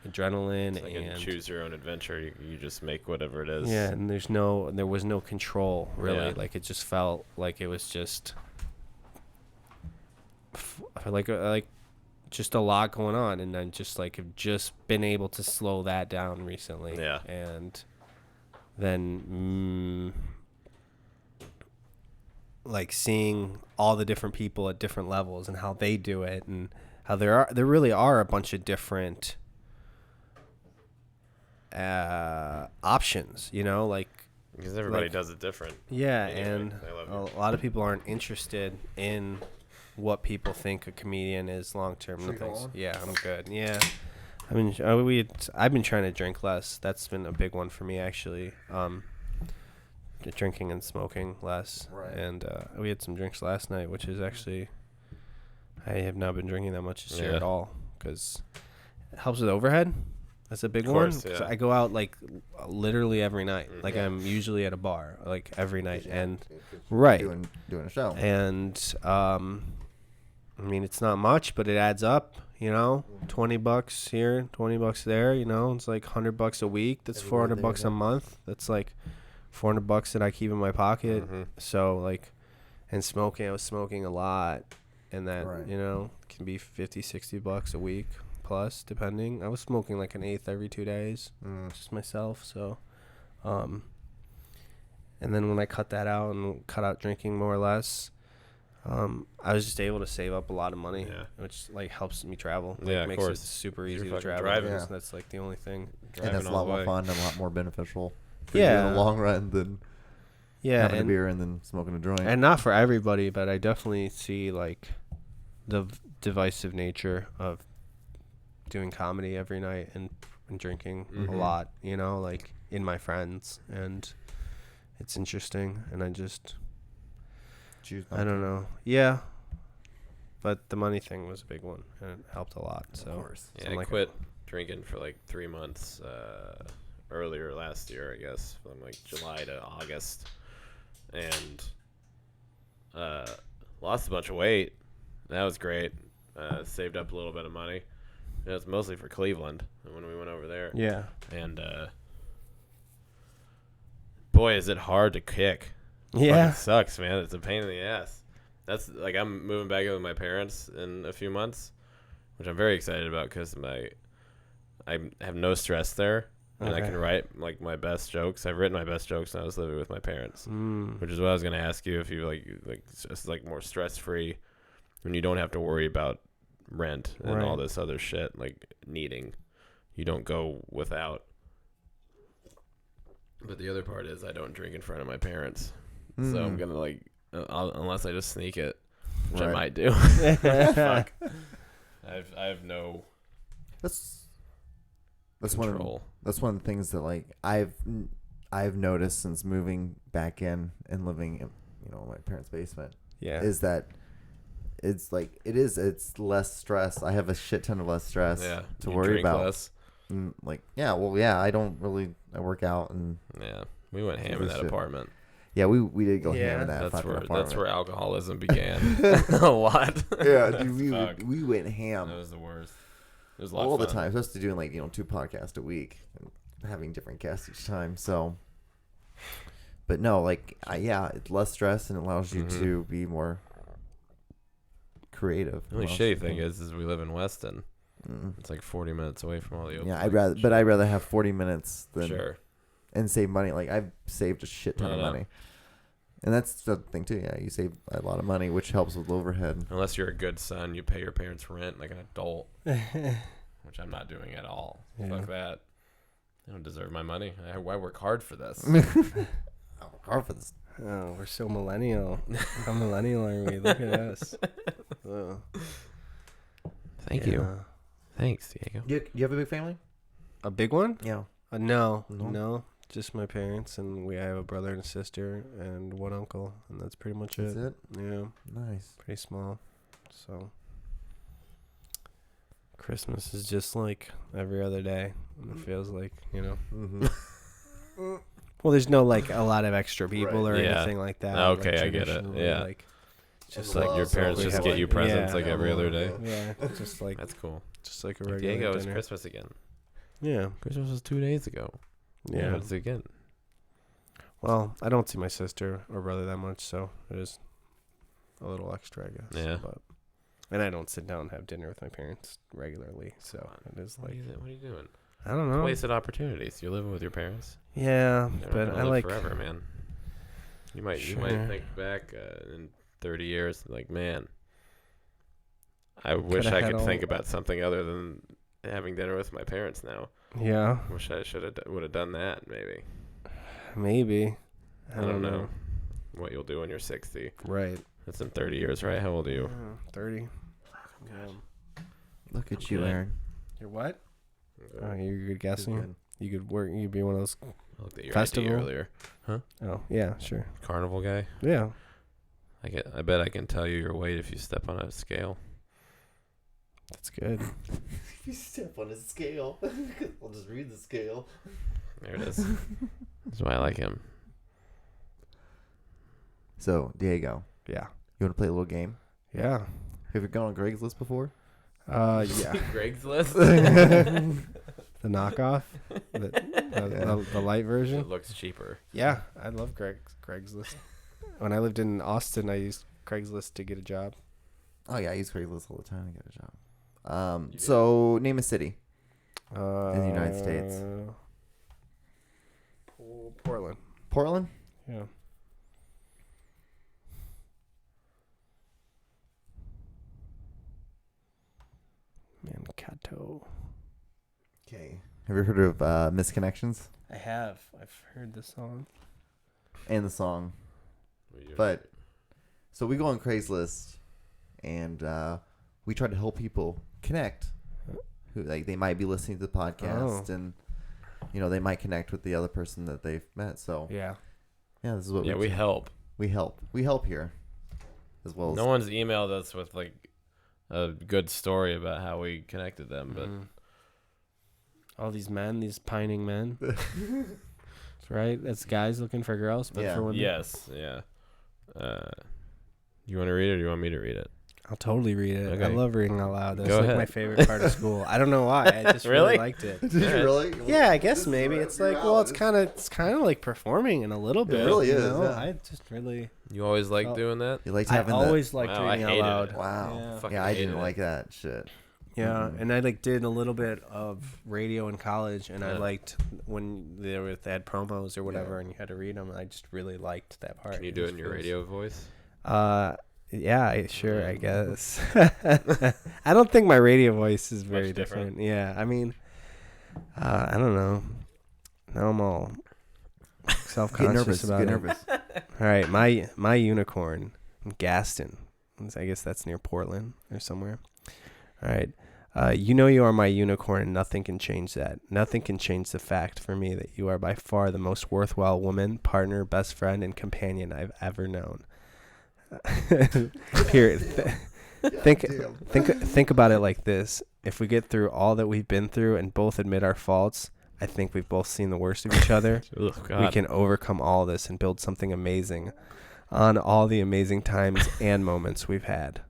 adrenaline, it's like and choose your own adventure. You just make whatever it is. Yeah, and there was no control really. Yeah. Like it just felt like it was just like just a lot going on, and then just like have just been able to slow that down recently. Yeah. And then like seeing all the different people at different levels and how they do it, and how there really are a bunch of different options, you know, like because everybody does it different. Yeah, and a lot of people aren't interested in what people think a comedian is long term. Yeah, I'm good. Yeah, I mean, I've been trying to drink less. That's been a big one for me actually. Drinking and smoking less. Right. And we had some drinks last night, which is actually I have not been drinking that much this year at all, because it helps with overhead. That's a big one. Yeah. I go out like literally every night. Like I'm usually at a bar like every night, and doing a show. And I mean, it's not much, but it adds up, you know. $20 here, $20 there, you know. It's like $100 a week. That's $400 a month. That's like $400 that I keep in my pocket. So like, And smoking, I was smoking a lot, and that Right. can be $50-$60 a week plus, depending. I was smoking like an eighth every 2 days, just myself. So, and then when I cut that out and cut out drinking more or less, I was just able to save up a lot of money, which like helps me travel. Like, Yeah, of makes course. it super You're easy to fucking travel. driving. Yeah. That's like the only thing. And that's a lot more fun and a lot more beneficial for you in the long run than having a beer and then smoking a joint. And not for everybody, but I definitely see like the divisive nature of doing comedy every night and drinking a lot, like in my friends, and it's interesting, and I just I don't know. Yeah. But the money thing was a big one, and it helped a lot. So, of course. Yeah, I quit drinking for like 3 months earlier last year, I guess, from like July to August, and lost a bunch of weight. That was great. Saved up a little bit of money. It was mostly for Cleveland when we went over there. Yeah. And boy, is it hard to kick. Yeah. It sucks, man. It's a pain in the ass. That's like I'm moving back in with my parents in a few months, which I'm very excited about because I have no stress there, and I can write like my best jokes. I've written my best jokes when I was living with my parents, which is what I was gonna ask you, if you like just like more stress free when you don't have to worry about rent and all this other shit like needing. You don't go without. But the other part is I don't drink in front of my parents, so I'm gonna like. Unless I just sneak it, which I might do. Fuck. I have no. That's control. one of the things that like I've noticed since moving back in and living in my parents' basement. Yeah. Is that it's less stress. I have a shit ton of less stress to worry about. Less. I don't really. I work out and we went ham in that apartment. Yeah, we did go ham in that fucking apartment. That's where alcoholism began. A lot. Yeah, dude, we went ham. That was the worst. It was a lot all of fun. the time, especially doing like 2 podcasts a week and having different guests each time. So, but no, like it's less stress and it allows you to be more creative. The only shitty thing is we live in Weston. It's like 40 minutes away from all the open. Yeah, I'd rather have 40 minutes than and save money. Like I've saved a shit ton of money. And that's the thing too. Yeah, you save a lot of money, which helps with overhead. Unless you're a good son, you pay your parents' rent like an adult, which I'm not doing at all. Fuck that. I don't deserve my money. I work hard for this. I work hard for this. Oh, we're so millennial. How millennial are we? Look at us. Thank you. Thanks, Diego. Do you have a big family? A big one? Yeah. No. Just my parents, and I have a brother and a sister and one uncle, and that's pretty much it. That's it? Yeah. Nice. Pretty small. So Christmas is just like every other day. And it feels like, Well, there's no like a lot of extra people or anything like that. Okay, like, I get it. Yeah. Like, just like your parents just get you presents like every other day. Yeah, just like that's cool. Just like a regular Diego, dinner. it's Christmas again. Yeah, Christmas was 2 days ago. Yeah, it's again. Well, I don't see my sister or brother that much, so it is a little extra, I guess. Yeah. And I don't sit down and have dinner with my parents regularly, so it is like. What are you doing? I don't know. Wasted opportunities. You're living with your parents. Yeah, but I like forever, man. You might think back in 30 years, like, man, I wish I could think about something other than having dinner with my parents now. Yeah. Wish I would have done that, maybe. Maybe. I don't know what you'll do when you're 60. Right. That's in 30 years, right? How old are you? 30. Look at you, Aaron. You're what? Oh, you're good guessing? You could work. You'd be one of those I looked at your festival ID earlier. Huh? Oh, yeah, sure. Carnival guy? Yeah. I bet I can tell you your weight if you step on a scale. That's good. If you step on a scale, I'll just read the scale. There it is. That's why I like him. So, Diego. Yeah. You want to play a little game? Yeah. Have you gone on Greg's List before? Yeah. Greg's List? The knockoff? The light version? It looks cheaper. Yeah. I love Greg's List. When I lived in Austin, I used Craigslist to get a job. Oh yeah, I use Craigslist all the time to get a job. So name a city in the United States. Portland. Portland. Yeah. Mankato. Okay. Have you heard of Misconnections I have. I've heard the song. and the song? But so we go on Craigslist and we try to help people connect who like they might be listening to the podcast and they might connect with the other person that they've met. So Yeah. this is what we help. we help here as well as No one's emailed us with like a good story about how we connected them, but All these men, these pining men. That's right. That's guys looking for girls, but for women. yes, yeah. You want to read it or do you want me to read it? I'll totally read it. Okay. I love reading out loud. That's Go like ahead. my favorite part of school. I don't know why. I just really liked it. Did you really? Yeah, I guess maybe it's like it's kind of like performing in a little bit. It really you is. know? Yeah. I just really. You always like doing that? You liked I having always liked Wow, I reading out hated loud. it. Wow. Yeah. Fucking Yeah, I hated didn't it. like that shit. Yeah, and I like did a little bit of radio in college, and I Yeah. liked when they had promos or whatever, and you had to read them. I just really liked that part. Can you do it in your radio voice? Yeah, sure, I guess. I don't think my radio voice is very Much different. different. Yeah, I mean, I don't know. Now I'm all self-conscious about Get it. nervous. All right, my unicorn, Gaston. I guess that's near Portland or somewhere. All right. You are my unicorn, and nothing can change that. Nothing can change the fact for me that you are by far the most worthwhile woman, partner, best friend, and companion I've ever known. Here, think about it like this. If we get through all that we've been through and both admit our faults, I think we've both seen the worst of each other. Ugh, God. We can overcome all this and build something amazing on all the amazing times and moments we've had.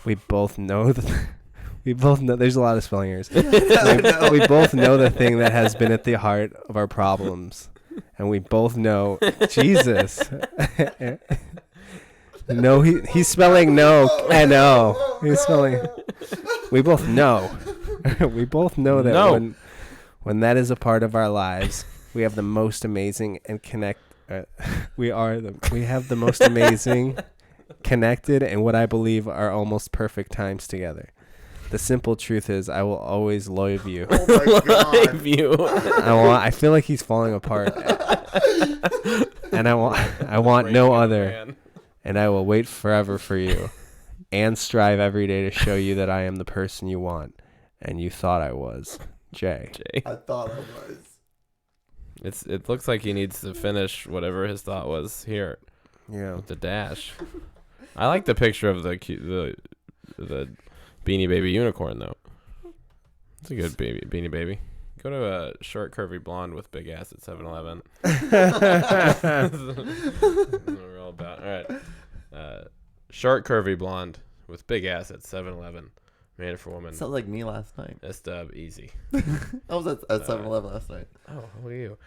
We both know there's a lot of spelling errors. We both know the thing that has been at the heart of our problems. And we both know Jesus. No, he's spelling no. I know. He's spelling. We both know. We both know that No. when that is a part of our lives, we have the most amazing and we have the most amazing, connected, and what I believe are almost perfect times together. The simple truth is, I will always love you. Oh my god. I feel like he's falling apart, and I want no other. Man. And I will wait forever for you, and strive every day to show you that I am the person you want, and you thought I was. Jay. I thought I was. It looks like he needs to finish whatever his thought was here Yeah. with the dash. I like the picture of the Beanie Baby unicorn though. It's a good Beanie Baby. Go to a short curvy blonde with big ass at 7-Eleven. That's what we're all about. All right. Short curvy blonde with big ass at 7-Eleven. Man for woman. Sounds like me last night. S-dub easy. I was at 7-Eleven last night. Oh, who are you?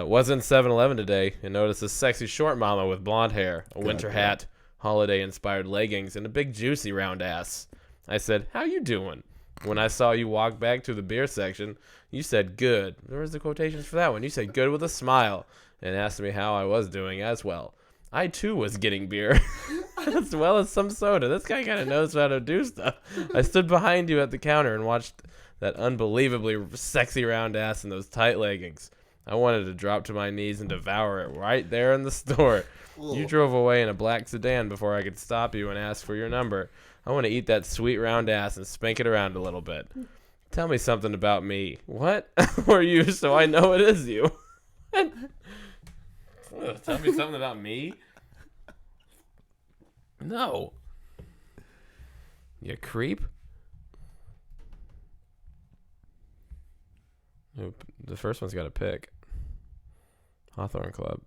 Was in 7-Eleven today and noticed a sexy short mama with blonde hair, a winter hat, holiday-inspired leggings, and a big juicy round ass. I said, "How you doing?" When I saw you walk back to the beer section, you said, "Good." Where's the quotations for that one? You said, "Good" with a smile, and asked me how I was doing as well. I, too, was getting beer, as well as some soda. This guy kind of knows how to do stuff. I stood behind you at the counter and watched that unbelievably sexy round ass in those tight leggings. I wanted to drop to my knees and devour it right there in the store. You drove away in a black sedan before I could stop you and ask for your number. I want to eat that sweet round ass and spank it around a little bit. Tell me something about me. What? Or you, so I know it is you. Tell me something about me? No. You creep. Oop, the first one's got a pick. Hawthorne Club.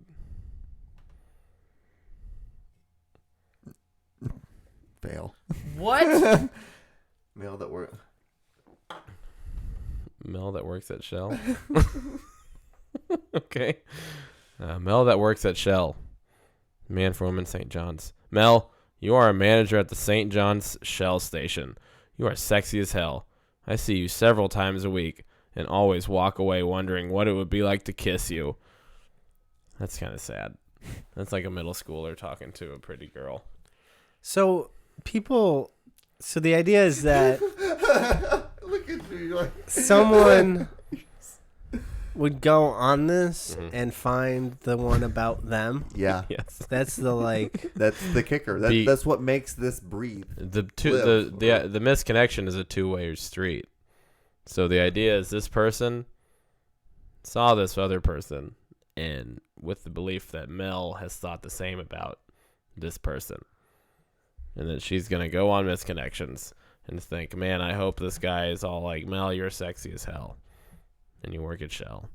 Fail. What? Mail that work. Mel that works at Shell. Okay. Mel that works at Shell. Man for Woman, St. John's. Mel, you are a manager at the St. John's Shell Station. You are sexy as hell. I see you several times a week and always walk away wondering what it would be like to kiss you. That's kind of sad. That's like a middle schooler talking to a pretty girl. So the idea is that Look at me. Like... someone would go on this and find the one about them. Yeah. Yes. That's the That's the kicker. That's what makes this breathe. The misconnection is a two-way street. So the idea is this person saw this other person, and with the belief that Mel has thought the same about this person, and that she's gonna go on misconnections and think, man, I hope this guy is all like, Mel, you're sexy as hell, and you work at Shell.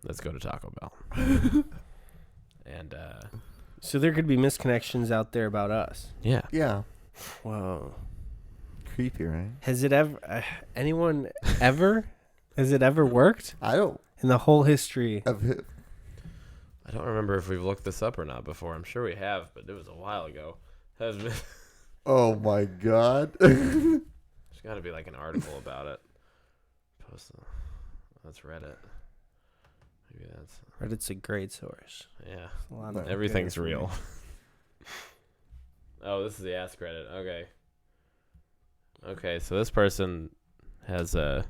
Let's go to Taco Bell. And so there could be misconnections out there about us. yeah. Yeah. Whoa. Creepy, right? Has it ever anyone ever has it ever worked I don't. in the whole history? Of it. I don't remember if we've looked this up or not before. I'm sure we have, but it was a while ago. There's Oh my God. got to be like an article about it. That's Reddit. Maybe that's Reddit's a great source. yeah. A lot of Everything's good real. Oh, this is the Ask Reddit. Okay, so this person has go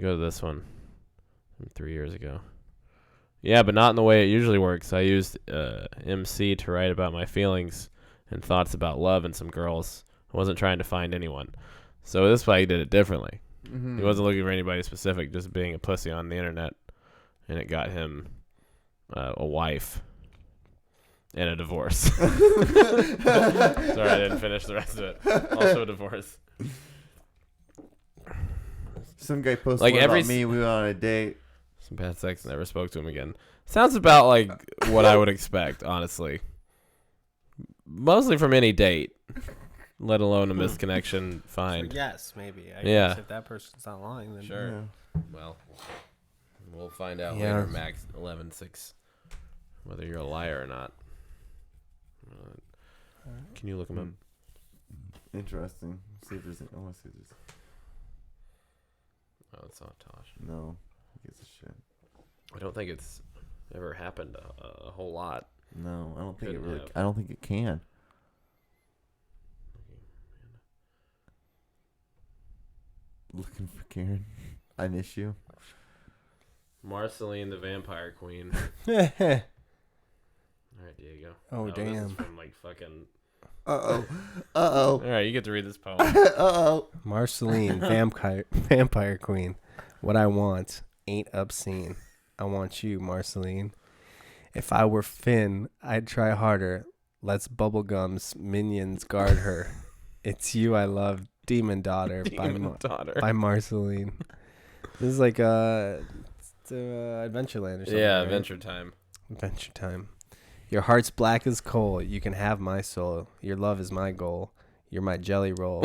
to this one from 3 years ago. Yeah, but not in the way it usually works. I used MC to write about my feelings and thoughts about love and some girls. I wasn't trying to find anyone. So this guy did it differently. Mm-hmm. He wasn't looking for anybody specific, just being a pussy on the internet. And it got him a wife and a divorce. Sorry, I didn't finish the rest of it. Also a divorce. Some guy posted Like about me. We went on a date. Some bad sex, never spoke to him again. Sounds about like what I would expect, honestly. Mostly from any date, let alone a misconnection. Fine. So yes, maybe. I Yeah. guess if that person's not lying, then Sure. Yeah. Well, we'll find out Yeah. later, Max 11-6, whether you're a liar or not. Can you look him up? Interesting. See if there's. I want to see if there's. Oh, it's not Tosh. No. He gives a shit. I don't think it's ever happened a whole lot. No, I don't think Couldn't it really. have. I don't think it can. Looking for Karen. I miss you. Marceline the Vampire Queen. All right, Diego. Oh, This damn. is from like fucking. Uh oh. All right, you get to read this poem. Marceline, vampire queen. What I want ain't obscene. I want you, Marceline. If I were Finn, I'd try harder. Let's bubblegum's minions guard her. It's you I love, Demon Daughter, by Marceline. This is like Adventureland or something. Yeah, right? Adventure Time. Adventure Time. Your heart's black as coal. You can have my soul. Your love is my goal. You're my jelly roll.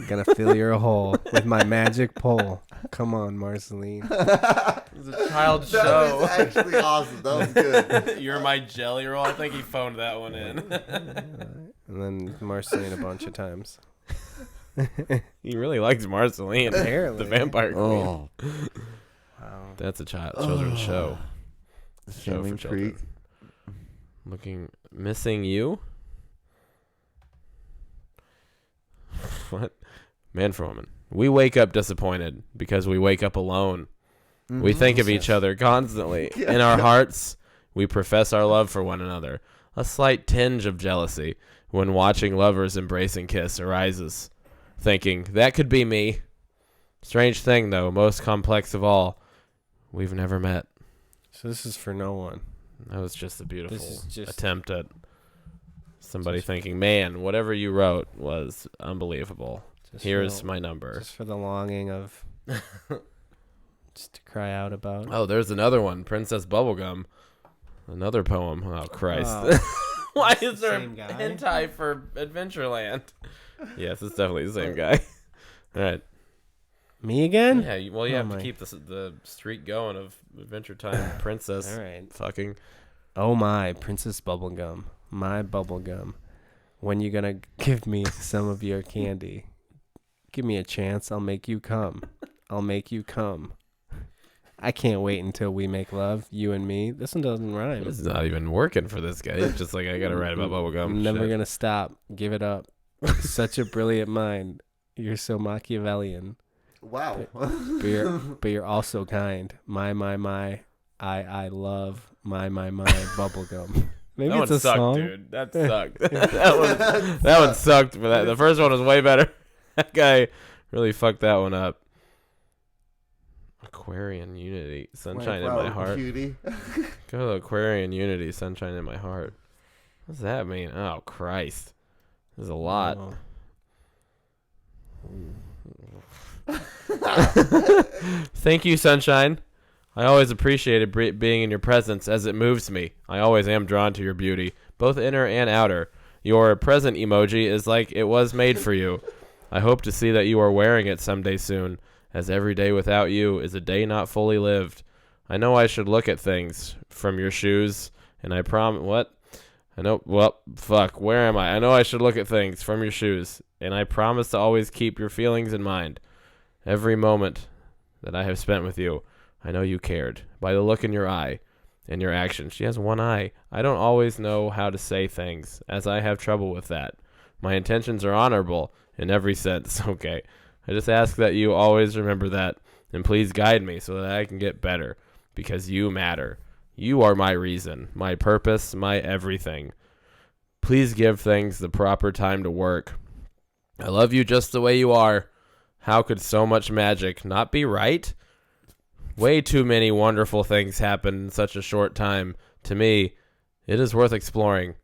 Gonna fill your hole with my magic pole. Come on, Marceline. It was a child That was actually awesome. That was good. You're my jelly roll. I think he phoned that one in. And then Marceline a bunch of times. He really likes Marceline. Apparently. The vampire queen. Oh. Wow. That's a children's show. Show for Shaming children. Creek. Missing you? What? Man for woman. We wake up disappointed because we wake up alone. We think of each other constantly. In our hearts, we profess our love for one another. A slight tinge of jealousy when watching lovers embrace and kiss arises. Thinking, that could be me. Strange thing, though, most complex of all. We've never met. So this is for no one. That was just a beautiful This is just- attempt at somebody thinking, man, whatever you wrote was unbelievable. Just Here's for, my number. Just for the longing of just to cry out about. Oh, there's another one. Princess Bubblegum. Another poem. Oh, Christ. Oh. Why is there Same guy? hentai for Adventureland? Yes, it's definitely the same guy. All right. Me again? Yeah, you Oh have my. to keep the streak going of Adventure Time Princess All right. fucking. Oh my, Princess Bubblegum. My bubblegum. When you gonna give me some of your candy? Give me a chance, I'll make you come. I'll make you come. I can't wait until we make love, you and me. This one doesn't rhyme. It's not even working for this guy. It's just like, I gotta write about bubblegum. I'm never Shit. gonna stop. Give it up. Such a brilliant mind. You're so Machiavellian. Wow. But you're also kind. My. I love my bubblegum. Maybe That it's one a sucked, song. dude. That sucked. that one sucked. But the first one was way better. That guy really fucked that one up. Aquarian Unity, sunshine in my heart. Cutie. Go to Aquarian Unity, sunshine in my heart. What does that mean? Oh, Christ. There's a lot. Thank you, sunshine. I always appreciated being in your presence as it moves me. I always am drawn to your beauty, both inner and outer. Your present emoji is like it was made for you. I hope to see that you are wearing it someday soon, as every day without you is a day not fully lived. I know I should look at things from your shoes, and I promise... What? I know... Well, fuck. Where am I? I know I should look at things from your shoes, and I promise to always keep your feelings in mind. Every moment that I have spent with you, I know you cared. By the look in your eye and your action. She has one eye. I don't always know how to say things, as I have trouble with that. My intentions are honorable in every sense. Okay. I just ask that you always remember that, and please guide me so that I can get better, because you matter. You are my reason, my purpose, my everything. Please give things the proper time to work. I love you just the way you are. How could so much magic not be right? Way too many wonderful things happen in such a short time. To me, it is worth exploring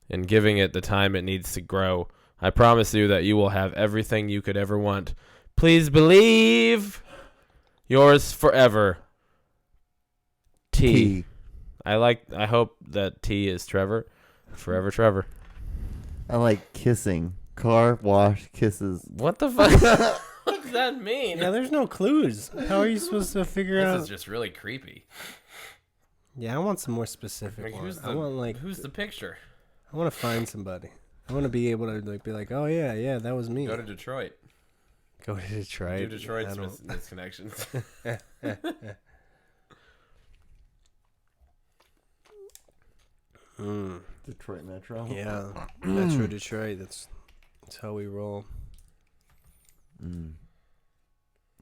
and giving it the time it needs to grow. I promise you that you will have everything you could ever want. Please believe. Yours forever, T. I hope that T is Trevor. Forever Trevor. I like kissing. Car wash kisses. What the fuck? What does that mean? Yeah, there's no clues. How are you supposed to figure out? This is just really creepy. Yeah, I want some more specific Like, ones. I want who's the picture? I want to find somebody. I want to be able to be like, oh yeah, that was me. Go to Detroit. Go to Detroit. Do Detroit's misconnections. Detroit Metro. Yeah, Metro Detroit. That's how we roll.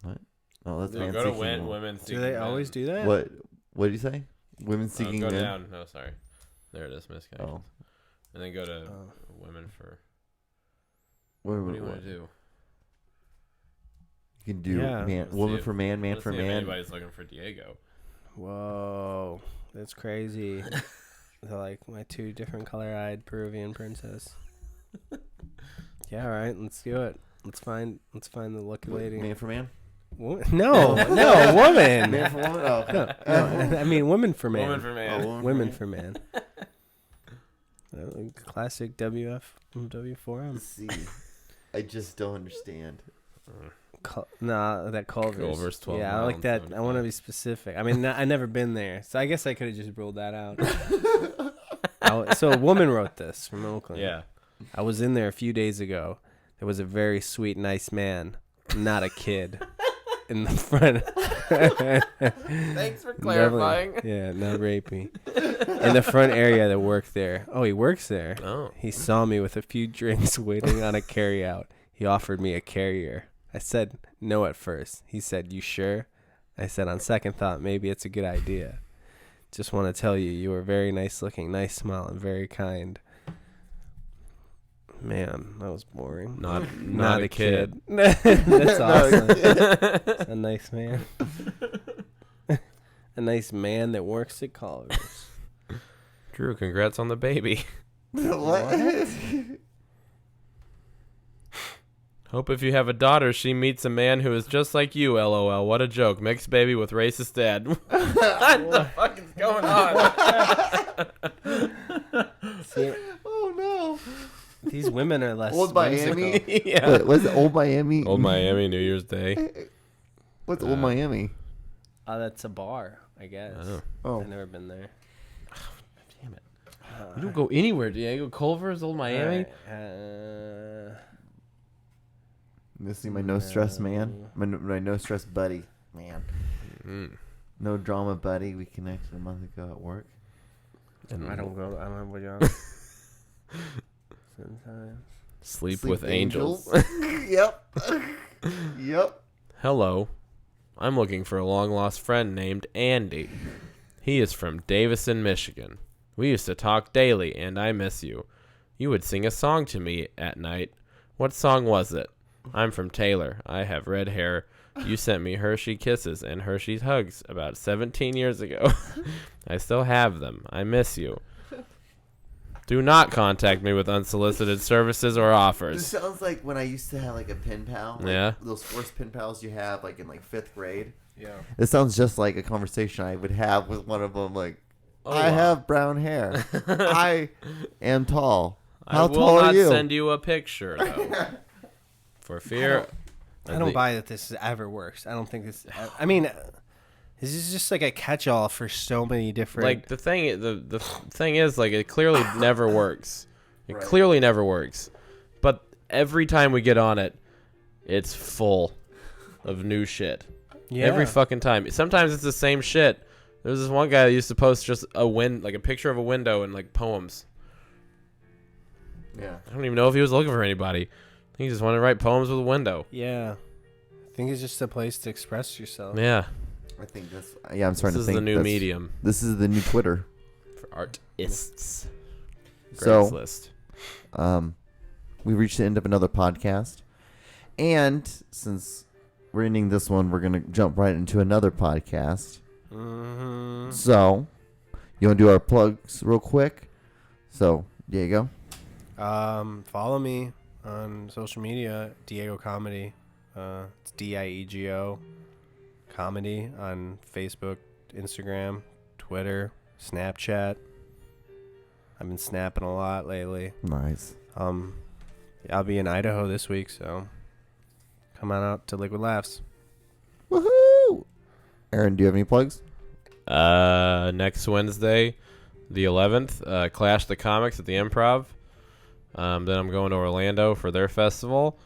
What? Oh, that's No, man go to seeking. women seeking Do they men. always do that? What? What did you say? Women seeking go men. down. No, sorry. There it is. Misconnections. Oh. And then go to women for. What What do you want to do? You can do Yeah. man, Let's woman see for if- man, man let's for see if man. anybody's looking for Diego. Whoa, that's crazy. They're like my two different color-eyed Peruvian princess. Yeah, all right, let's do it. Let's find the lucky lady. Man for man. No, woman. Man for woman. Oh, okay. No, I mean, woman for man. Woman for man. Oh, Women for man. Classic W4M. Let's see. I just don't understand. That Culver's. Culver's 12 yeah, I like miles, that. I 75. want to be specific. I mean, I never been there, so I guess I could have just ruled that out. So a woman wrote this from Oakland. Yeah. I was in there a few days ago. There was a very sweet, nice man, not a kid, in the front. Thanks for clarifying. Yeah, not rapey. In the front area that worked there. Oh, he works there. Oh. He saw me with a few drinks waiting on a carryout. He offered me a carrier. I said no at first. He said, "You sure?" I said, "On second thought, maybe it's a good idea. Just want to tell you, you are very nice looking, nice smile, and very kind." Man, that was boring. Not a kid. That's awesome. A nice man. A nice man that works at Culver's. Drew, congrats on the baby. What? Hope if you have a daughter, she meets a man who is just like you, LOL. What a joke. Mixed baby with racist dad. What the fuck is going on? See, Oh no. these women are less Old Miami. whimsical. Yeah. What, what's it, Old Miami? Old Miami, New Year's Day. What's Old Miami? That's a bar, I guess. Oh. Oh. I've never been there. Damn You don't go anywhere, Diego. Culver's, Old Miami. Missing my no stress man. My no stress buddy. Man. No drama buddy. We connected a month ago at work. And I don't know what you're on. Sometimes. Sleep with angels. Yep. Yep. Hello. I'm looking for a long-lost friend named Andy. He is from Davison, Michigan. We used to talk daily, and I miss you. You would sing a song to me at night. What song was it? I'm from Taylor. I have red hair. You sent me Hershey Kisses and Hershey's Hugs about 17 years ago. I still have them. I miss you. Do not contact me with unsolicited services or This offers. sounds like when I used to have like a pen pal. Like Yeah. Those first pen pals you have like in like 5th grade. Yeah. It sounds just like a conversation I would have with one of them. Like, Oh, I wow. have brown hair. I am tall. How I will tall not are you? send you a picture, though. For fear. I don't buy that this ever works. I don't think this. I mean, this is just like a catch-all for so many different. Like the thing is, like, it clearly never works. It Right. clearly never works. But every time we get on it, it's full of new shit. yeah. Every fucking time. Sometimes it's the same shit. There's this one guy that used to post just like a picture of a window and like poems. Yeah. I don't even know if he was looking for anybody. I think he just wanted to write poems with a window. Yeah. I think it's just a place to express yourself. Yeah. I think that's. Yeah, I'm starting This to is think the new that's- medium This is the new Twitter. for artists. So- Craigslist. We reached the end of another podcast, and since we're ending this one, we're gonna jump right into another podcast. Mm-hmm. So, you want to do our plugs real quick? So, Diego. Follow me on social media, Diego Comedy. It's Diego Comedy on Facebook, Instagram, Twitter, Snapchat. I've been snapping a lot lately. Nice. I'll be in Idaho this week, so come on out to Liquid Laughs. Woohoo! Aaron, do you have any plugs? Next Wednesday, the 11th, Clash the Comics at the Improv. Then I'm going to Orlando for their festival.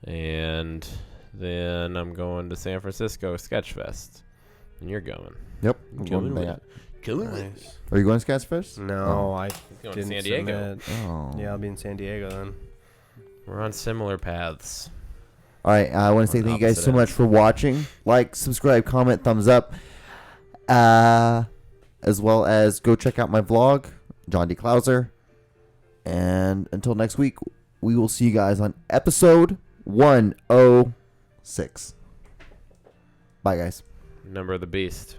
And then I'm going to San Francisco Sketchfest. And you're going. Yep. I'm Coming going to with that. Coming with Nice. Are you going to Sketchfest? No, I going to didn't San Diego. submit. Oh. Yeah, I'll be in San Diego then. We're on similar paths. All right. I want to say On thank you guys opposite so much ends. for watching. Like, subscribe, comment, thumbs up. As well as go check out my vlog, John D. Klauser. And until next week, we will see you guys on episode 106. Bye, guys. Number of the Beast.